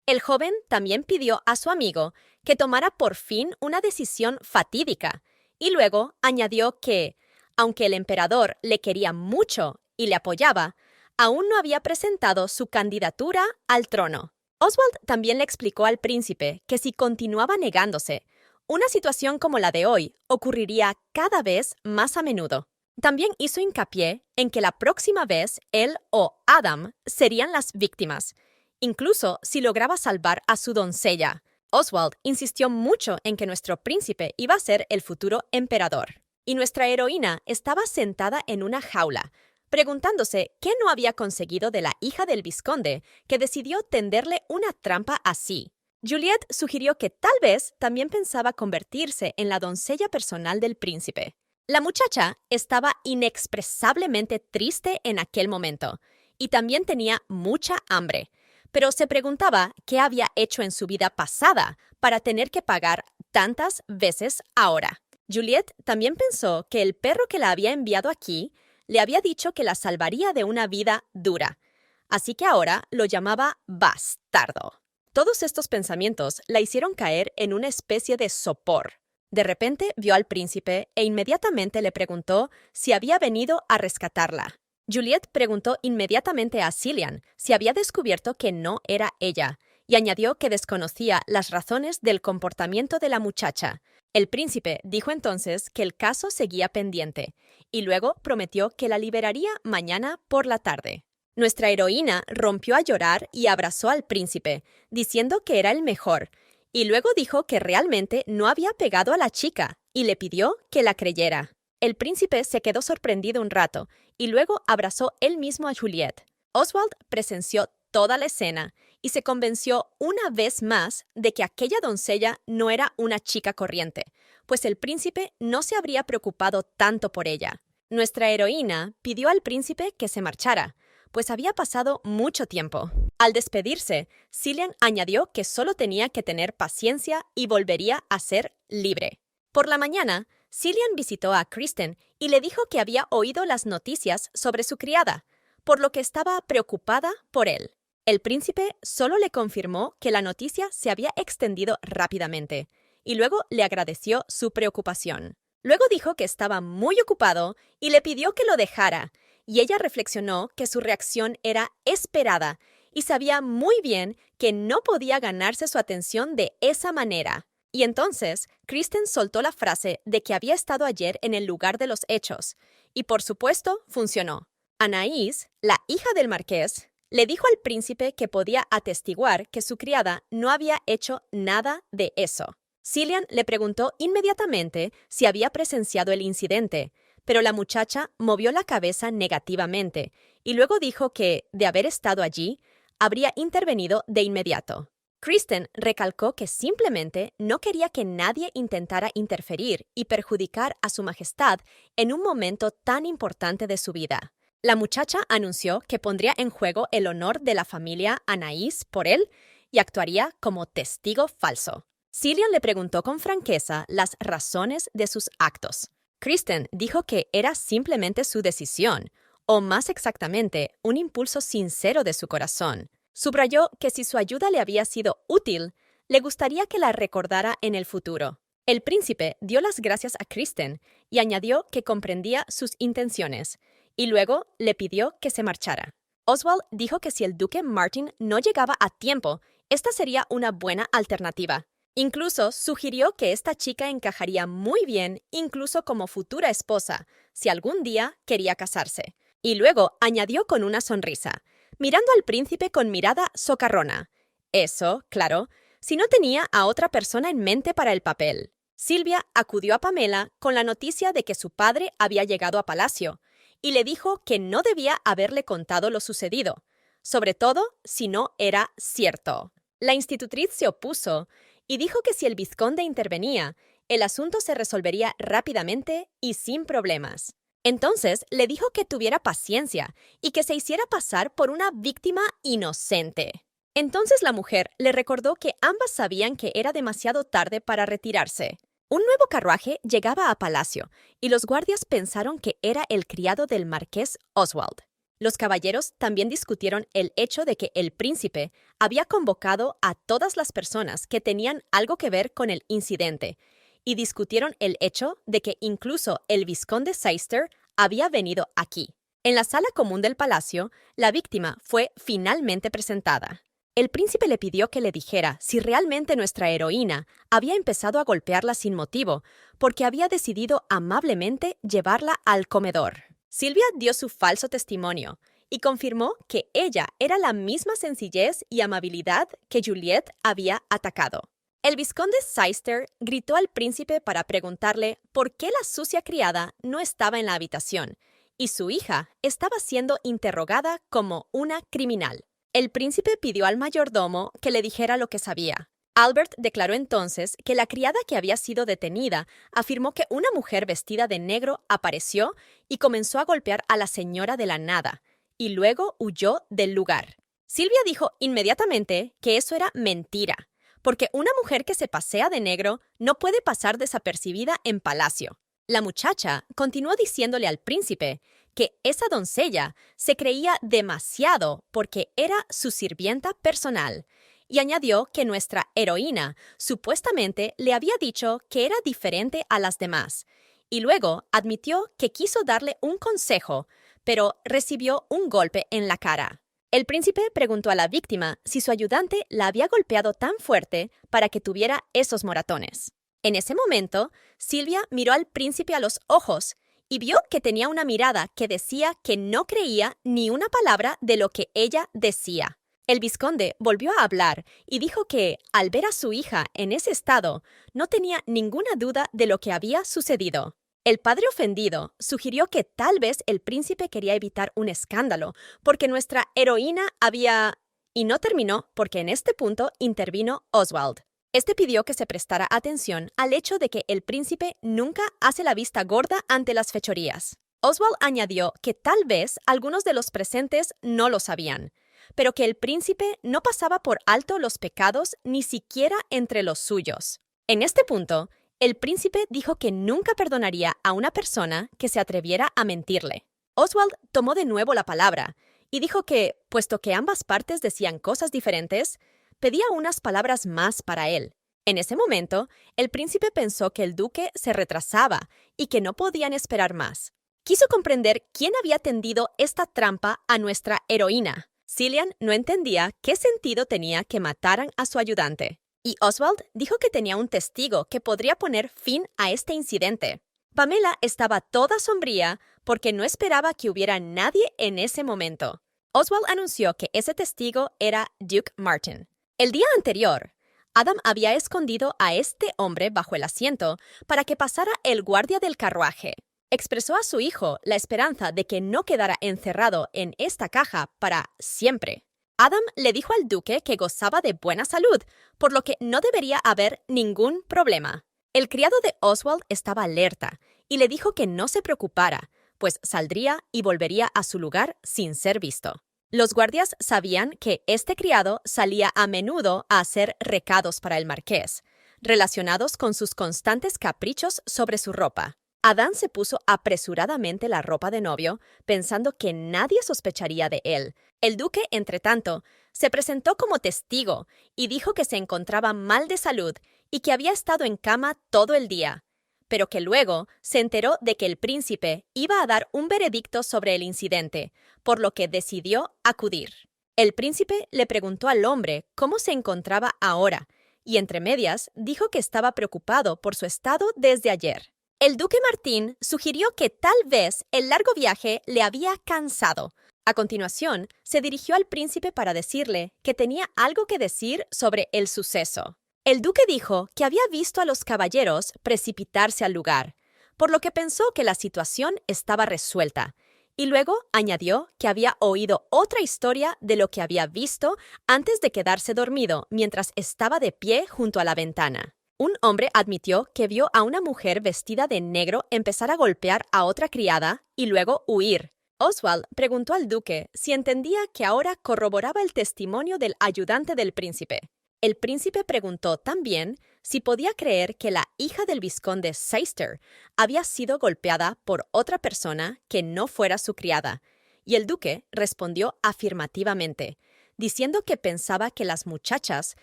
El joven también pidió a su amigo que tomara por fin una decisión fatídica, y luego añadió que, aunque el emperador le quería mucho y le apoyaba, aún no había presentado su candidatura al trono. Oswald también le explicó al príncipe que si continuaba negándose, una situación como la de hoy ocurriría cada vez más a menudo. También hizo hincapié en que la próxima vez él o Adam serían las víctimas, incluso si lograba salvar a su doncella. Oswald insistió mucho en que nuestro príncipe iba a ser el futuro emperador, y nuestra heroína estaba sentada en una jaula, preguntándose qué no había conseguido de la hija del vizconde, que decidió tenderle una trampa así. Juliet sugirió que tal vez también pensaba convertirse en la doncella personal del príncipe. La muchacha estaba inexpresablemente triste en aquel momento, y también tenía mucha hambre, pero se preguntaba qué había hecho en su vida pasada para tener que pagar tantas veces ahora. Juliet también pensó que el perro que la había enviado aquí le había dicho que la salvaría de una vida dura, así que ahora lo llamaba bastardo. Todos estos pensamientos la hicieron caer en una especie de sopor. De repente vio al príncipe e inmediatamente le preguntó si había venido a rescatarla. Juliet preguntó inmediatamente a Cillian si había descubierto que no era ella, y añadió que desconocía las razones del comportamiento de la muchacha. El príncipe dijo entonces que el caso seguía pendiente, y luego prometió que la liberaría mañana por la tarde. Nuestra heroína rompió a llorar y abrazó al príncipe, diciendo que era el mejor, y luego dijo que realmente no había pegado a la chica, y le pidió que la creyera. El príncipe se quedó sorprendido un rato, y luego abrazó él mismo a Juliet. Oswald presenció toda la escena y se convenció una vez más de que aquella doncella no era una chica corriente, pues el príncipe no se habría preocupado tanto por ella. Nuestra heroína pidió al príncipe que se marchara, pues había pasado mucho tiempo. Al despedirse, Cillian añadió que solo tenía que tener paciencia y volvería a ser libre. Por la mañana, Cillian visitó a Kristen y le dijo que había oído las noticias sobre su criada, por lo que estaba preocupada por él. El príncipe solo le confirmó que la noticia se había extendido rápidamente, y luego le agradeció su preocupación. Luego dijo que estaba muy ocupado y le pidió que lo dejara, y ella reflexionó que su reacción era esperada y sabía muy bien que no podía ganarse su atención de esa manera. Y entonces, Kristen soltó la frase de que había estado ayer en el lugar de los hechos, y por supuesto, funcionó. Anaís, la hija del marqués, le dijo al príncipe que podía atestiguar que su criada no había hecho nada de eso. Cillian le preguntó inmediatamente si había presenciado el incidente, pero la muchacha movió la cabeza negativamente y luego dijo que, de haber estado allí, habría intervenido de inmediato. Kristen recalcó que simplemente no quería que nadie intentara interferir y perjudicar a su majestad en un momento tan importante de su vida. La muchacha anunció que pondría en juego el honor de la familia Anais por él y actuaría como testigo falso. Cillian le preguntó con franqueza las razones de sus actos. Kristen dijo que era simplemente su decisión, o más exactamente, un impulso sincero de su corazón. Subrayó que si su ayuda le había sido útil, le gustaría que la recordara en el futuro. El príncipe dio las gracias a Kristen y añadió que comprendía sus intenciones, y luego le pidió que se marchara. Oswald dijo que si el duque Martin no llegaba a tiempo, esta sería una buena alternativa. Incluso sugirió que esta chica encajaría muy bien, incluso como futura esposa, si algún día quería casarse. Y luego añadió con una sonrisa, mirando al príncipe con mirada socarrona. Eso, claro, si no tenía a otra persona en mente para el papel. Silvia acudió a Pamela con la noticia de que su padre había llegado a palacio y le dijo que no debía haberle contado lo sucedido, sobre todo si no era cierto. La institutriz se opuso y dijo que si el vizconde intervenía, el asunto se resolvería rápidamente y sin problemas. Entonces le dijo que tuviera paciencia y que se hiciera pasar por una víctima inocente. Entonces la mujer le recordó que ambas sabían que era demasiado tarde para retirarse. Un nuevo carruaje llegaba a palacio y los guardias pensaron que era el criado del marqués Oswald. Los caballeros también discutieron el hecho de que el príncipe había convocado a todas las personas que tenían algo que ver con el incidente y discutieron el hecho de que incluso el vizconde Seister había venido aquí. En la sala común del palacio, la víctima fue finalmente presentada. El príncipe le pidió que le dijera si realmente nuestra heroína había empezado a golpearla sin motivo, porque había decidido amablemente llevarla al comedor. Silvia dio su falso testimonio y confirmó que ella era la misma sencillez y amabilidad que Juliet había atacado. El vizconde Seister gritó al príncipe para preguntarle por qué la sucia criada no estaba en la habitación y su hija estaba siendo interrogada como una criminal. El príncipe pidió al mayordomo que le dijera lo que sabía. Albert declaró entonces que la criada que había sido detenida afirmó que una mujer vestida de negro apareció y comenzó a golpear a la señora de la nada, y luego huyó del lugar. Silvia dijo inmediatamente que eso era mentira, porque una mujer que se pasea de negro no puede pasar desapercibida en palacio. La muchacha continuó diciéndole al príncipe que esa doncella se creía demasiado porque era su sirvienta personal, y añadió que nuestra heroína supuestamente le había dicho que era diferente a las demás, y luego admitió que quiso darle un consejo, pero recibió un golpe en la cara. El príncipe preguntó a la víctima si su ayudante la había golpeado tan fuerte para que tuviera esos moratones. En ese momento, Silvia miró al príncipe a los ojos y vio que tenía una mirada que decía que no creía ni una palabra de lo que ella decía. El vizconde volvió a hablar y dijo que, al ver a su hija en ese estado, no tenía ninguna duda de lo que había sucedido. El padre ofendido sugirió que tal vez el príncipe quería evitar un escándalo, porque nuestra heroína había... Y no terminó porque en este punto intervino Oswald. Este pidió que se prestara atención al hecho de que el príncipe nunca hace la vista gorda ante las fechorías. Oswald añadió que tal vez algunos de los presentes no lo sabían, pero que el príncipe no pasaba por alto los pecados ni siquiera entre los suyos. En este punto, el príncipe dijo que nunca perdonaría a una persona que se atreviera a mentirle. Oswald tomó de nuevo la palabra y dijo que, puesto que ambas partes decían cosas diferentes, pedía unas palabras más para él. En ese momento, el príncipe pensó que el duque se retrasaba y que no podían esperar más. Quiso comprender quién había tendido esta trampa a nuestra heroína. Cillian no entendía qué sentido tenía que mataran a su ayudante, y Oswald dijo que tenía un testigo que podría poner fin a este incidente. Pamela estaba toda sombría porque no esperaba que hubiera nadie en ese momento. Oswald anunció que ese testigo era Duke Martin. El día anterior, Adam había escondido a este hombre bajo el asiento para que pasara el guardia del carruaje. Expresó a su hijo la esperanza de que no quedara encerrado en esta caja para siempre. Adam le dijo al duque que gozaba de buena salud, por lo que no debería haber ningún problema. El criado de Oswald estaba alerta y le dijo que no se preocupara, pues saldría y volvería a su lugar sin ser visto. Los guardias sabían que este criado salía a menudo a hacer recados para el marqués, relacionados con sus constantes caprichos sobre su ropa. Adán se puso apresuradamente la ropa de novio, pensando que nadie sospecharía de él. El duque, entretanto, se presentó como testigo y dijo que se encontraba mal de salud y que había estado en cama todo el día, pero que luego se enteró de que el príncipe iba a dar un veredicto sobre el incidente, por lo que decidió acudir. El príncipe le preguntó al hombre cómo se encontraba ahora, y entre medias dijo que estaba preocupado por su estado desde ayer. El duque Martín sugirió que tal vez el largo viaje le había cansado. A continuación, se dirigió al príncipe para decirle que tenía algo que decir sobre el suceso. El duque dijo que había visto a los caballeros precipitarse al lugar, por lo que pensó que la situación estaba resuelta, y luego añadió que había oído otra historia de lo que había visto antes de quedarse dormido mientras estaba de pie junto a la ventana. Un hombre admitió que vio a una mujer vestida de negro empezar a golpear a otra criada y luego huir. Oswald preguntó al duque si entendía que ahora corroboraba el testimonio del ayudante del príncipe. El príncipe preguntó también si podía creer que la hija del vizconde Seister había sido golpeada por otra persona que no fuera su criada, y el duque respondió afirmativamente, diciendo que pensaba que las muchachas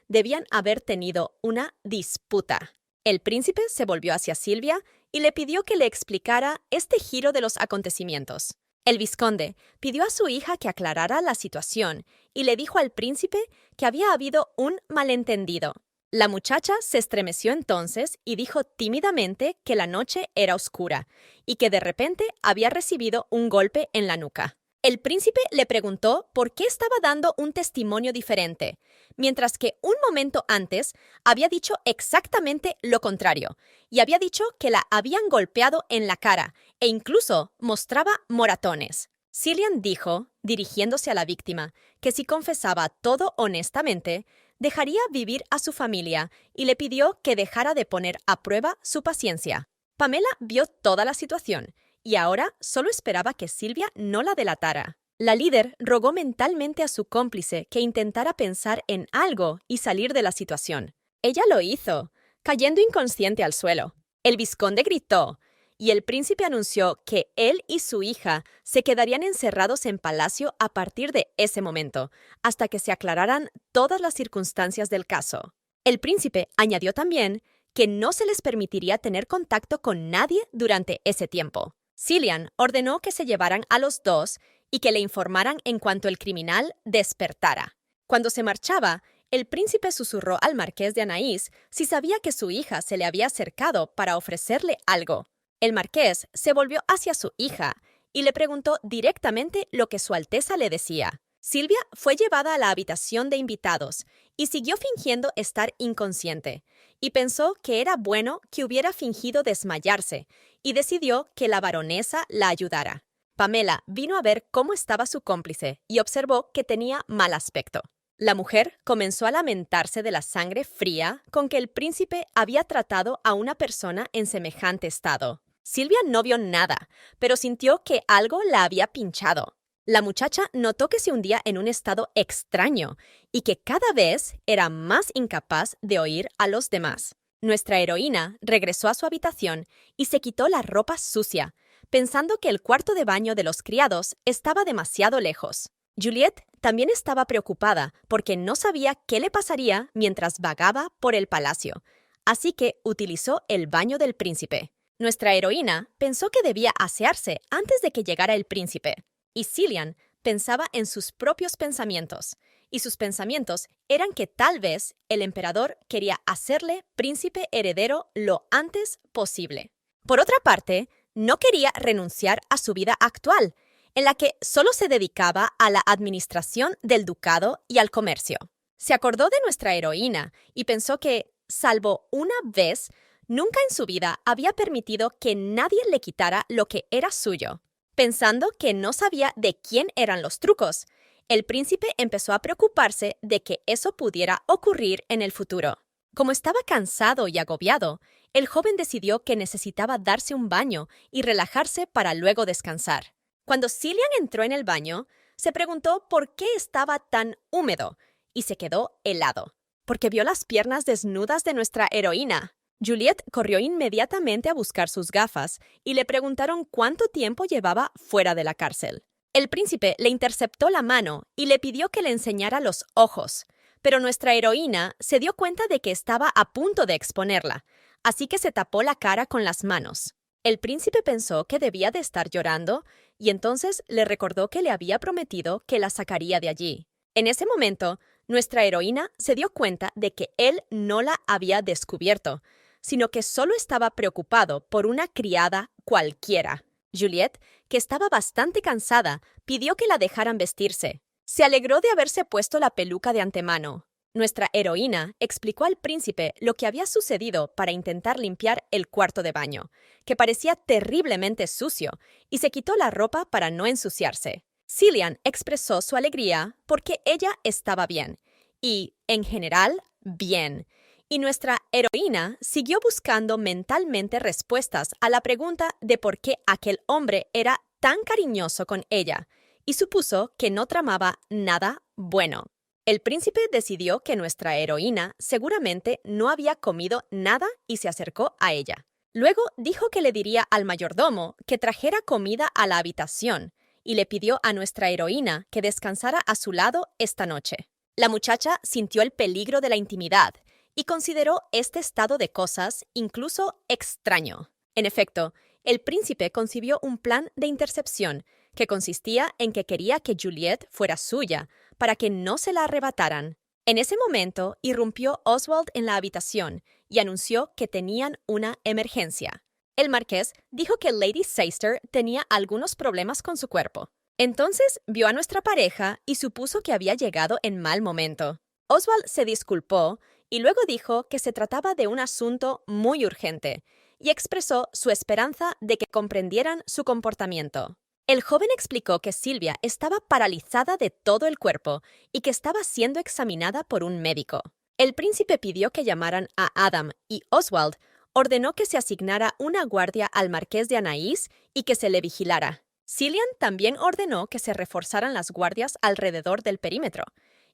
debían haber tenido una disputa. El príncipe se volvió hacia Silvia y le pidió que le explicara este giro de los acontecimientos. El vizconde pidió a su hija que aclarara la situación y le dijo al príncipe que había habido un malentendido. La muchacha se estremeció entonces y dijo tímidamente que la noche era oscura y que de repente había recibido un golpe en la nuca. El príncipe le preguntó por qué estaba dando un testimonio diferente, mientras que un momento antes había dicho exactamente lo contrario, y había dicho que la habían golpeado en la cara e incluso mostraba moratones. Cillian dijo, dirigiéndose a la víctima, que si confesaba todo honestamente, dejaría vivir a su familia y le pidió que dejara de poner a prueba su paciencia. Pamela vio toda la situación y ahora solo esperaba que Silvia no la delatara. La líder rogó mentalmente a su cómplice que intentara pensar en algo y salir de la situación. Ella lo hizo, cayendo inconsciente al suelo. El vizconde gritó, y el príncipe anunció que él y su hija se quedarían encerrados en palacio a partir de ese momento, hasta que se aclararan todas las circunstancias del caso. El príncipe añadió también que no se les permitiría tener contacto con nadie durante ese tiempo. Cillian ordenó que se llevaran a los dos y que le informaran en cuanto el criminal despertara. Cuando se marchaba, el príncipe susurró al marqués de Anais si sabía que su hija se le había acercado para ofrecerle algo. El marqués se volvió hacia su hija y le preguntó directamente lo que Su Alteza le decía. Silvia fue llevada a la habitación de invitados y siguió fingiendo estar inconsciente, y pensó que era bueno que hubiera fingido desmayarse, y decidió que la baronesa la ayudara. Pamela vino a ver cómo estaba su cómplice y observó que tenía mal aspecto. La mujer comenzó a lamentarse de la sangre fría con que el príncipe había tratado a una persona en semejante estado. Silvia no vio nada, pero sintió que algo la había pinchado. La muchacha notó que se hundía en un estado extraño y que cada vez era más incapaz de oír a los demás. Nuestra heroína regresó a su habitación y se quitó la ropa sucia, pensando que el cuarto de baño de los criados estaba demasiado lejos. Juliette también estaba preocupada porque no sabía qué le pasaría mientras vagaba por el palacio, así que utilizó el baño del príncipe. Nuestra heroína pensó que debía asearse antes de que llegara el príncipe, y Cillian pensaba en sus propios pensamientos, y sus pensamientos eran que tal vez el emperador quería hacerle príncipe heredero lo antes posible. Por otra parte, no quería renunciar a su vida actual, en la que solo se dedicaba a la administración del ducado y al comercio. Se acordó de nuestra heroína y pensó que, salvo una vez, nunca en su vida había permitido que nadie le quitara lo que era suyo. Pensando que no sabía de quién eran los trucos, El príncipe empezó a preocuparse de que eso pudiera ocurrir en el futuro. Como estaba cansado y agobiado, el joven decidió que necesitaba darse un baño y relajarse para luego descansar. Cuando Cillian entró en el baño, se preguntó por qué estaba tan húmedo y se quedó helado, porque vio las piernas desnudas de nuestra heroína. Juliet corrió inmediatamente a buscar sus gafas y le preguntaron cuánto tiempo llevaba fuera de la cárcel. El príncipe le interceptó la mano y le pidió que le enseñara los ojos, pero nuestra heroína se dio cuenta de que estaba a punto de exponerla, así que se tapó la cara con las manos. El príncipe pensó que debía de estar llorando y entonces le recordó que le había prometido que la sacaría de allí. En ese momento, nuestra heroína se dio cuenta de que él no la había descubierto, sino que solo estaba preocupado por una criada cualquiera. Juliet, que estaba bastante cansada, pidió que la dejaran vestirse. Se alegró de haberse puesto la peluca de antemano. Nuestra heroína explicó al príncipe lo que había sucedido para intentar limpiar el cuarto de baño, que parecía terriblemente sucio, y se quitó la ropa para no ensuciarse. Cillian expresó su alegría porque ella estaba bien, y, en general, bien. Y nuestra heroína siguió buscando mentalmente respuestas a la pregunta de por qué aquel hombre era tan cariñoso con ella, y supuso que no tramaba nada bueno. El príncipe decidió que nuestra heroína seguramente no había comido nada y se acercó a ella. Luego dijo que le diría al mayordomo que trajera comida a la habitación y le pidió a nuestra heroína que descansara a su lado esta noche. La muchacha sintió el peligro de la intimidad y consideró este estado de cosas incluso extraño. En efecto, el príncipe concibió un plan de intercepción que consistía en que quería que Juliet fuera suya para que no se la arrebataran. En ese momento irrumpió Oswald en la habitación y anunció que tenían una emergencia. El marqués dijo que Lady Seyster tenía algunos problemas con su cuerpo. Entonces vio a nuestra pareja y supuso que había llegado en mal momento. Oswald se disculpó y luego dijo que se trataba de un asunto muy urgente y expresó su esperanza de que comprendieran su comportamiento. El joven explicó que Sylvia estaba paralizada de todo el cuerpo y que estaba siendo examinada por un médico. El príncipe pidió que llamaran a Adam y Oswald ordenó que se asignara una guardia al marqués de Anais y que se le vigilara. Cillian también ordenó que se reforzaran las guardias alrededor del perímetro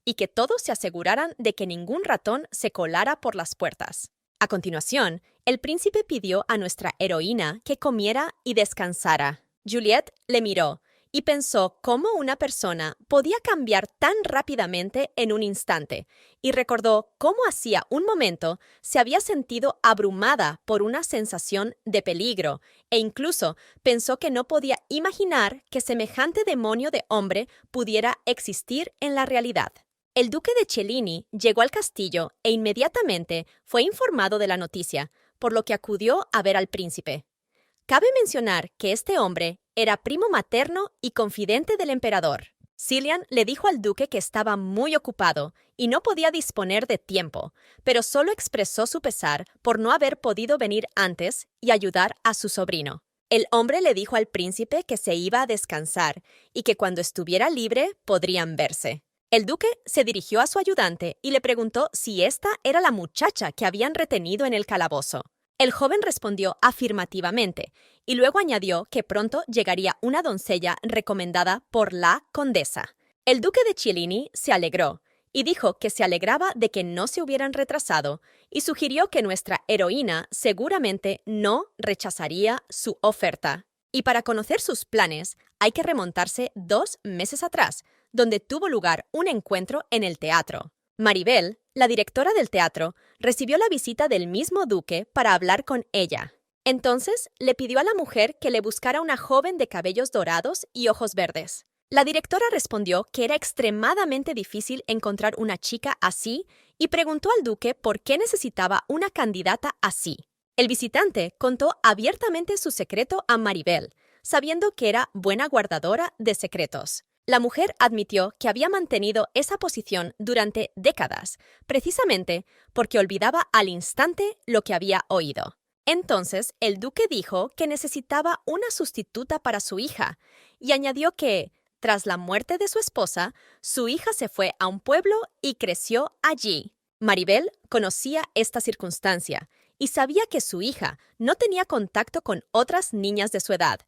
y que todos se aseguraran de que ningún ratón se colara por las puertas. A continuación, el príncipe pidió a nuestra heroína que comiera y descansara. Juliet le miró y pensó cómo una persona podía cambiar tan rápidamente en un instante, y recordó cómo hacía un momento se había sentido abrumada por una sensación de peligro, e incluso pensó que no podía imaginar que semejante demonio de hombre pudiera existir en la realidad. El duque de Cellini llegó al castillo e inmediatamente fue informado de la noticia, por lo que acudió a ver al príncipe. Cabe mencionar que este hombre era primo materno y confidente del emperador. Cillian le dijo al duque que estaba muy ocupado y no podía disponer de tiempo, pero solo expresó su pesar por no haber podido venir antes y ayudar a su sobrino. El hombre le dijo al príncipe que se iba a descansar y que cuando estuviera libre podrían verse. El duque se dirigió a su ayudante y le preguntó si esta era la muchacha que habían retenido en el calabozo. El joven respondió afirmativamente y luego añadió que pronto llegaría una doncella recomendada por la condesa. El duque de Cellini se alegró y dijo que se alegraba de que no se hubieran retrasado y sugirió que nuestra heroína seguramente no rechazaría su oferta. Y para conocer sus planes hay que remontarse 2 meses atrás, donde tuvo lugar un encuentro en el teatro. Maribel, la directora del teatro, recibió la visita del mismo duque para hablar con ella. Entonces le pidió a la mujer que le buscara una joven de cabellos dorados y ojos verdes. La directora respondió que era extremadamente difícil encontrar una chica así y preguntó al duque por qué necesitaba una candidata así. El visitante contó abiertamente su secreto a Maribel, sabiendo que era buena guardadora de secretos. La mujer admitió que había mantenido esa posición durante décadas, precisamente porque olvidaba al instante lo que había oído. Entonces, el duque dijo que necesitaba una sustituta para su hija y añadió que, Tras la muerte de su esposa, su hija se fue a un pueblo y creció allí. Maribel conocía esta circunstancia y sabía que su hija no tenía contacto con otras niñas de su edad,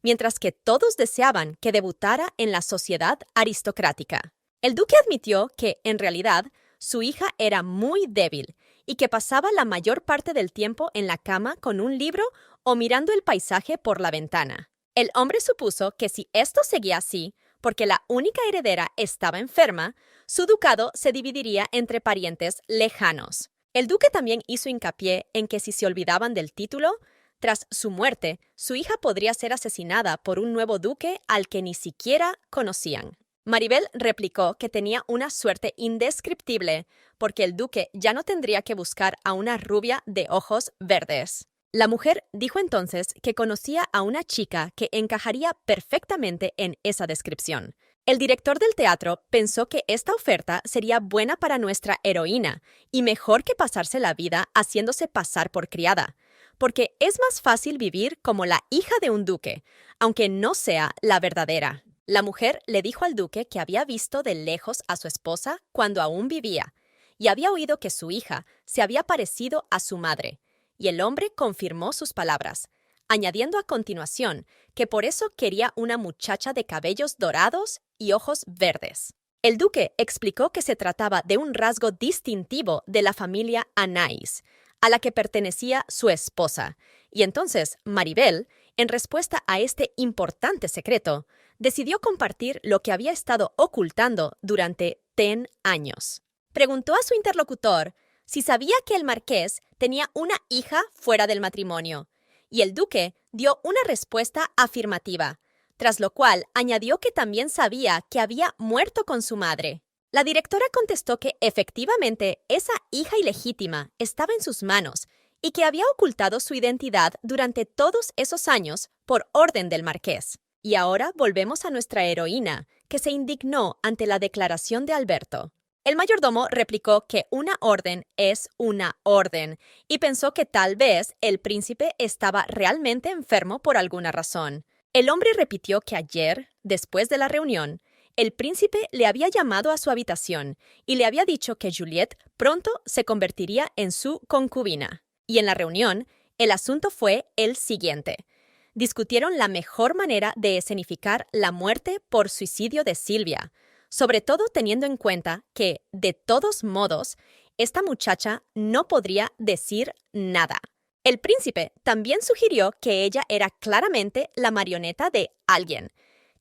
mientras que todos deseaban que debutara en la sociedad aristocrática. El duque admitió que, en realidad, su hija era muy débil y que pasaba la mayor parte del tiempo en la cama con un libro o mirando el paisaje por la ventana. El hombre supuso que si esto seguía así, porque la única heredera estaba enferma, su ducado se dividiría entre parientes lejanos. El duque también hizo hincapié en que si se olvidaban del título, tras su muerte, su hija podría ser asesinada por un nuevo duque al que ni siquiera conocían. Maribel replicó que tenía una suerte indescriptible porque el duque ya no tendría que buscar a una rubia de ojos verdes. La mujer dijo entonces que conocía a una chica que encajaría perfectamente en esa descripción. El director del teatro pensó que esta oferta sería buena para nuestra heroína y mejor que pasarse la vida haciéndose pasar por criada, porque es más fácil vivir como la hija de un duque, aunque no sea la verdadera. La mujer le dijo al duque que había visto de lejos a su esposa cuando aún vivía y había oído que su hija se había parecido a su madre, y el hombre confirmó sus palabras, añadiendo a continuación que por eso quería una muchacha de cabellos dorados y ojos verdes. El duque explicó que se trataba de un rasgo distintivo de la familia Anais, a la que pertenecía su esposa, y entonces Maribel, en respuesta a este importante secreto, decidió compartir lo que había estado ocultando durante 10 años. Preguntó a su interlocutor si sabía que el marqués tenía una hija fuera del matrimonio, y el duque dio una respuesta afirmativa, tras lo cual añadió que también sabía que había muerto con su madre. La directora contestó que efectivamente esa hija ilegítima estaba en sus manos y que había ocultado su identidad durante todos esos años por orden del marqués. Y ahora volvemos a nuestra heroína, que se indignó ante la declaración de Alberto. El mayordomo replicó que una orden es una orden y pensó que tal vez el príncipe estaba realmente enfermo por alguna razón. El hombre repitió que ayer, después de la reunión, el príncipe le había llamado a su habitación y le había dicho que Juliette pronto se convertiría en su concubina. Y en la reunión, el asunto fue el siguiente. Discutieron la mejor manera de escenificar la muerte por suicidio de Silvia, sobre todo teniendo en cuenta que, de todos modos, esta muchacha no podría decir nada. El príncipe también sugirió que ella era claramente la marioneta de alguien,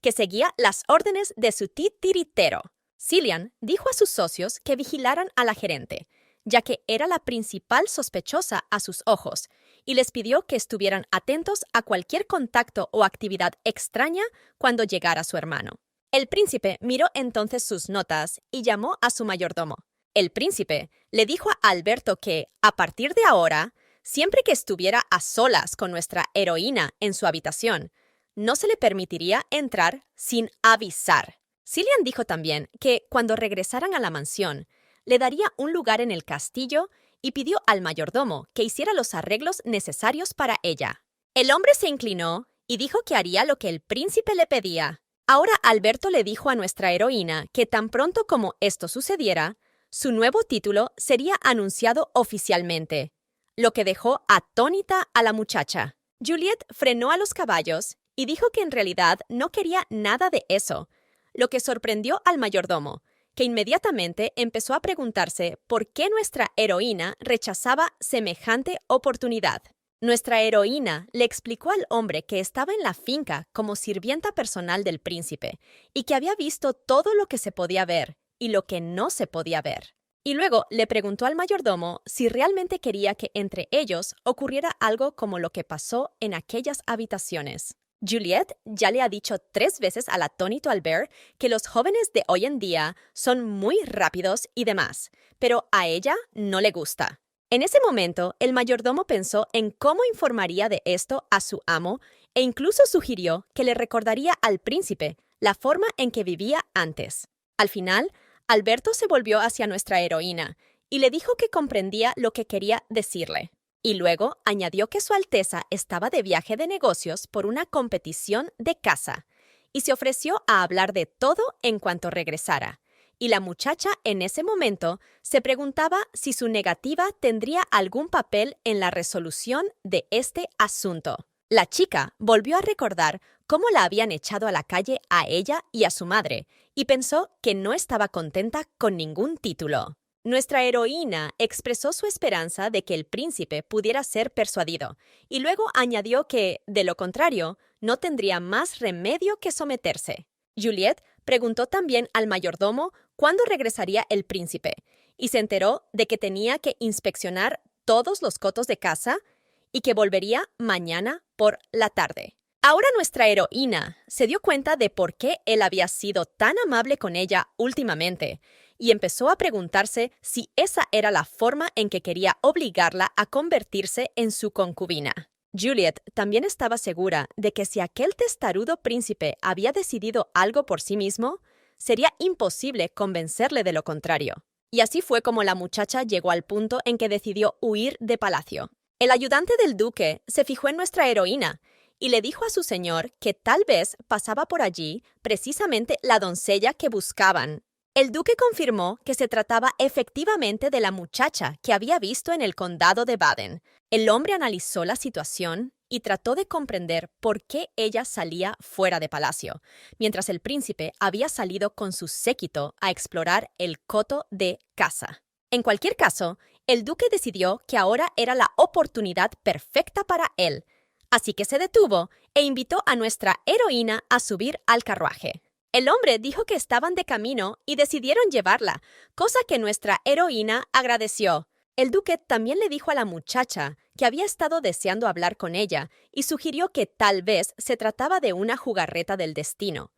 que seguía las órdenes de su titiritero. Cillian dijo a sus socios que vigilaran a la gerente, ya que era la principal sospechosa a sus ojos, y les pidió que estuvieran atentos a cualquier contacto o actividad extraña cuando llegara su hermano. El príncipe miró entonces sus notas y llamó a su mayordomo. El príncipe le dijo a Alberto que, a partir de ahora, siempre que estuviera a solas con nuestra heroína en su habitación, no se le permitiría entrar sin avisar. Cillian dijo también que, cuando regresaran a la mansión, le daría un lugar en el castillo y pidió al mayordomo que hiciera los arreglos necesarios para ella. El hombre se inclinó y dijo que haría lo que el príncipe le pedía. Ahora Alberto le dijo a nuestra heroína que tan pronto como esto sucediera, su nuevo título sería anunciado oficialmente, lo que dejó atónita a la muchacha. Juliette frenó a los caballos y dijo que en realidad no quería nada de eso, lo que sorprendió al mayordomo, que inmediatamente empezó a preguntarse por qué nuestra heroína rechazaba semejante oportunidad. Nuestra heroína le explicó al hombre que estaba en la finca como sirvienta personal del príncipe y que había visto todo lo que se podía ver y lo que no se podía ver. Y luego le preguntó al mayordomo si realmente quería que entre ellos ocurriera algo como lo que pasó en aquellas habitaciones. Juliette ya le ha dicho 3 veces al atónito Albert que los jóvenes de hoy en día son muy rápidos y demás, pero a ella no le gusta. En ese momento, el mayordomo pensó en cómo informaría de esto a su amo e incluso sugirió que le recordaría al príncipe la forma en que vivía antes. Al final, Alberto se volvió hacia nuestra heroína y le dijo que comprendía lo que quería decirle. Y luego añadió que Su Alteza estaba de viaje de negocios por una competición de caza y se ofreció a hablar de todo en cuanto regresara. Y la muchacha en ese momento se preguntaba si su negativa tendría algún papel en la resolución de este asunto. La chica volvió a recordar cómo la habían echado a la calle a ella y a su madre, y pensó que no estaba contenta con ningún título. Nuestra heroína expresó su esperanza de que el príncipe pudiera ser persuadido, y luego añadió que, de lo contrario, no tendría más remedio que someterse. Juliette preguntó también al mayordomo cuándo regresaría el príncipe, y se enteró de que tenía que inspeccionar todos los cotos de casa y que volvería mañana por la tarde. Ahora nuestra heroína se dio cuenta de por qué él había sido tan amable con ella últimamente, y empezó a preguntarse si esa era la forma en que quería obligarla a convertirse en su concubina. Juliette también estaba segura de que si aquel testarudo príncipe había decidido algo por sí mismo, sería imposible convencerle de lo contrario. Y así fue como la muchacha llegó al punto en que decidió huir de palacio. El ayudante del duque se fijó en nuestra heroína y le dijo a su señor que tal vez pasaba por allí precisamente la doncella que buscaban. El duque confirmó que se trataba efectivamente de la muchacha que había visto en el condado de Baden. El hombre analizó la situación y trató de comprender por qué ella salía fuera de palacio, mientras el príncipe había salido con su séquito a explorar el coto de caza. En cualquier caso, el duque decidió que ahora era la oportunidad perfecta para él, así que se detuvo e invitó a nuestra heroína a subir al carruaje. El hombre dijo que estaban de camino y decidieron llevarla, cosa que nuestra heroína agradeció. El duque también le dijo a la muchacha que había estado deseando hablar con ella y sugirió que tal vez se trataba de una jugarreta del destino.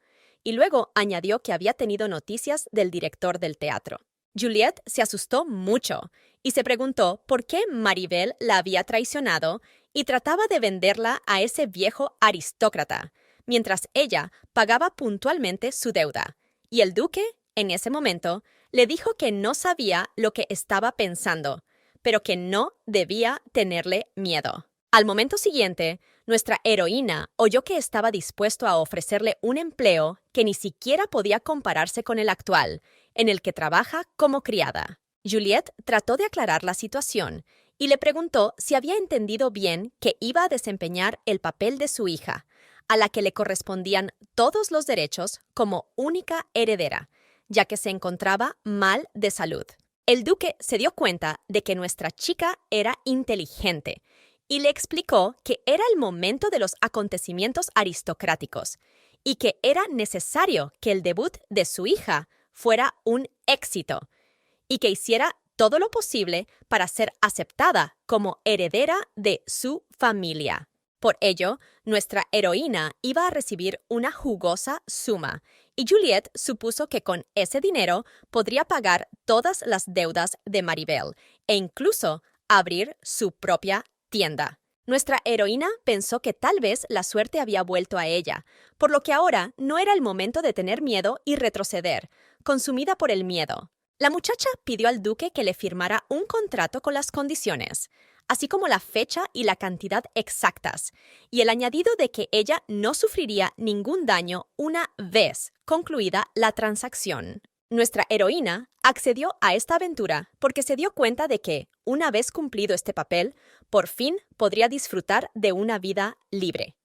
Y luego añadió que había tenido noticias del director del teatro. Juliette se asustó mucho y se preguntó por qué Maribel la había traicionado y trataba de venderla a ese viejo aristócrata, mientras ella pagaba puntualmente su deuda. Y el duque, en ese momento, le dijo que no sabía lo que estaba pensando, pero que no debía tenerle miedo. Al momento siguiente, nuestra heroína oyó que estaba dispuesto a ofrecerle un empleo que ni siquiera podía compararse con el actual, en el que trabaja como criada. Juliette trató de aclarar la situación y le preguntó si había entendido bien que iba a desempeñar el papel de su hija, a la que le correspondían todos los derechos como única heredera, ya que se encontraba mal de salud. El duque se dio cuenta de que nuestra chica era inteligente y le explicó que era el momento de los acontecimientos aristocráticos y que era necesario que el debut de su hija fuera un éxito y que hiciera todo lo posible para ser aceptada como heredera de su familia. Por ello, nuestra heroína iba a recibir una jugosa suma, y Juliette supuso que con ese dinero podría pagar todas las deudas de Maribel e incluso abrir su propia tienda. Nuestra heroína pensó que tal vez la suerte había vuelto a ella, por lo que ahora no era el momento de tener miedo y retroceder, consumida por el miedo. La muchacha pidió al duque que le firmara un contrato con las condiciones, así como la fecha y la cantidad exactas, y el añadido de que ella no sufriría ningún daño una vez concluida la transacción. Nuestra heroína accedió a esta aventura porque se dio cuenta de que, una vez cumplido este papel, por fin podría disfrutar de una vida libre.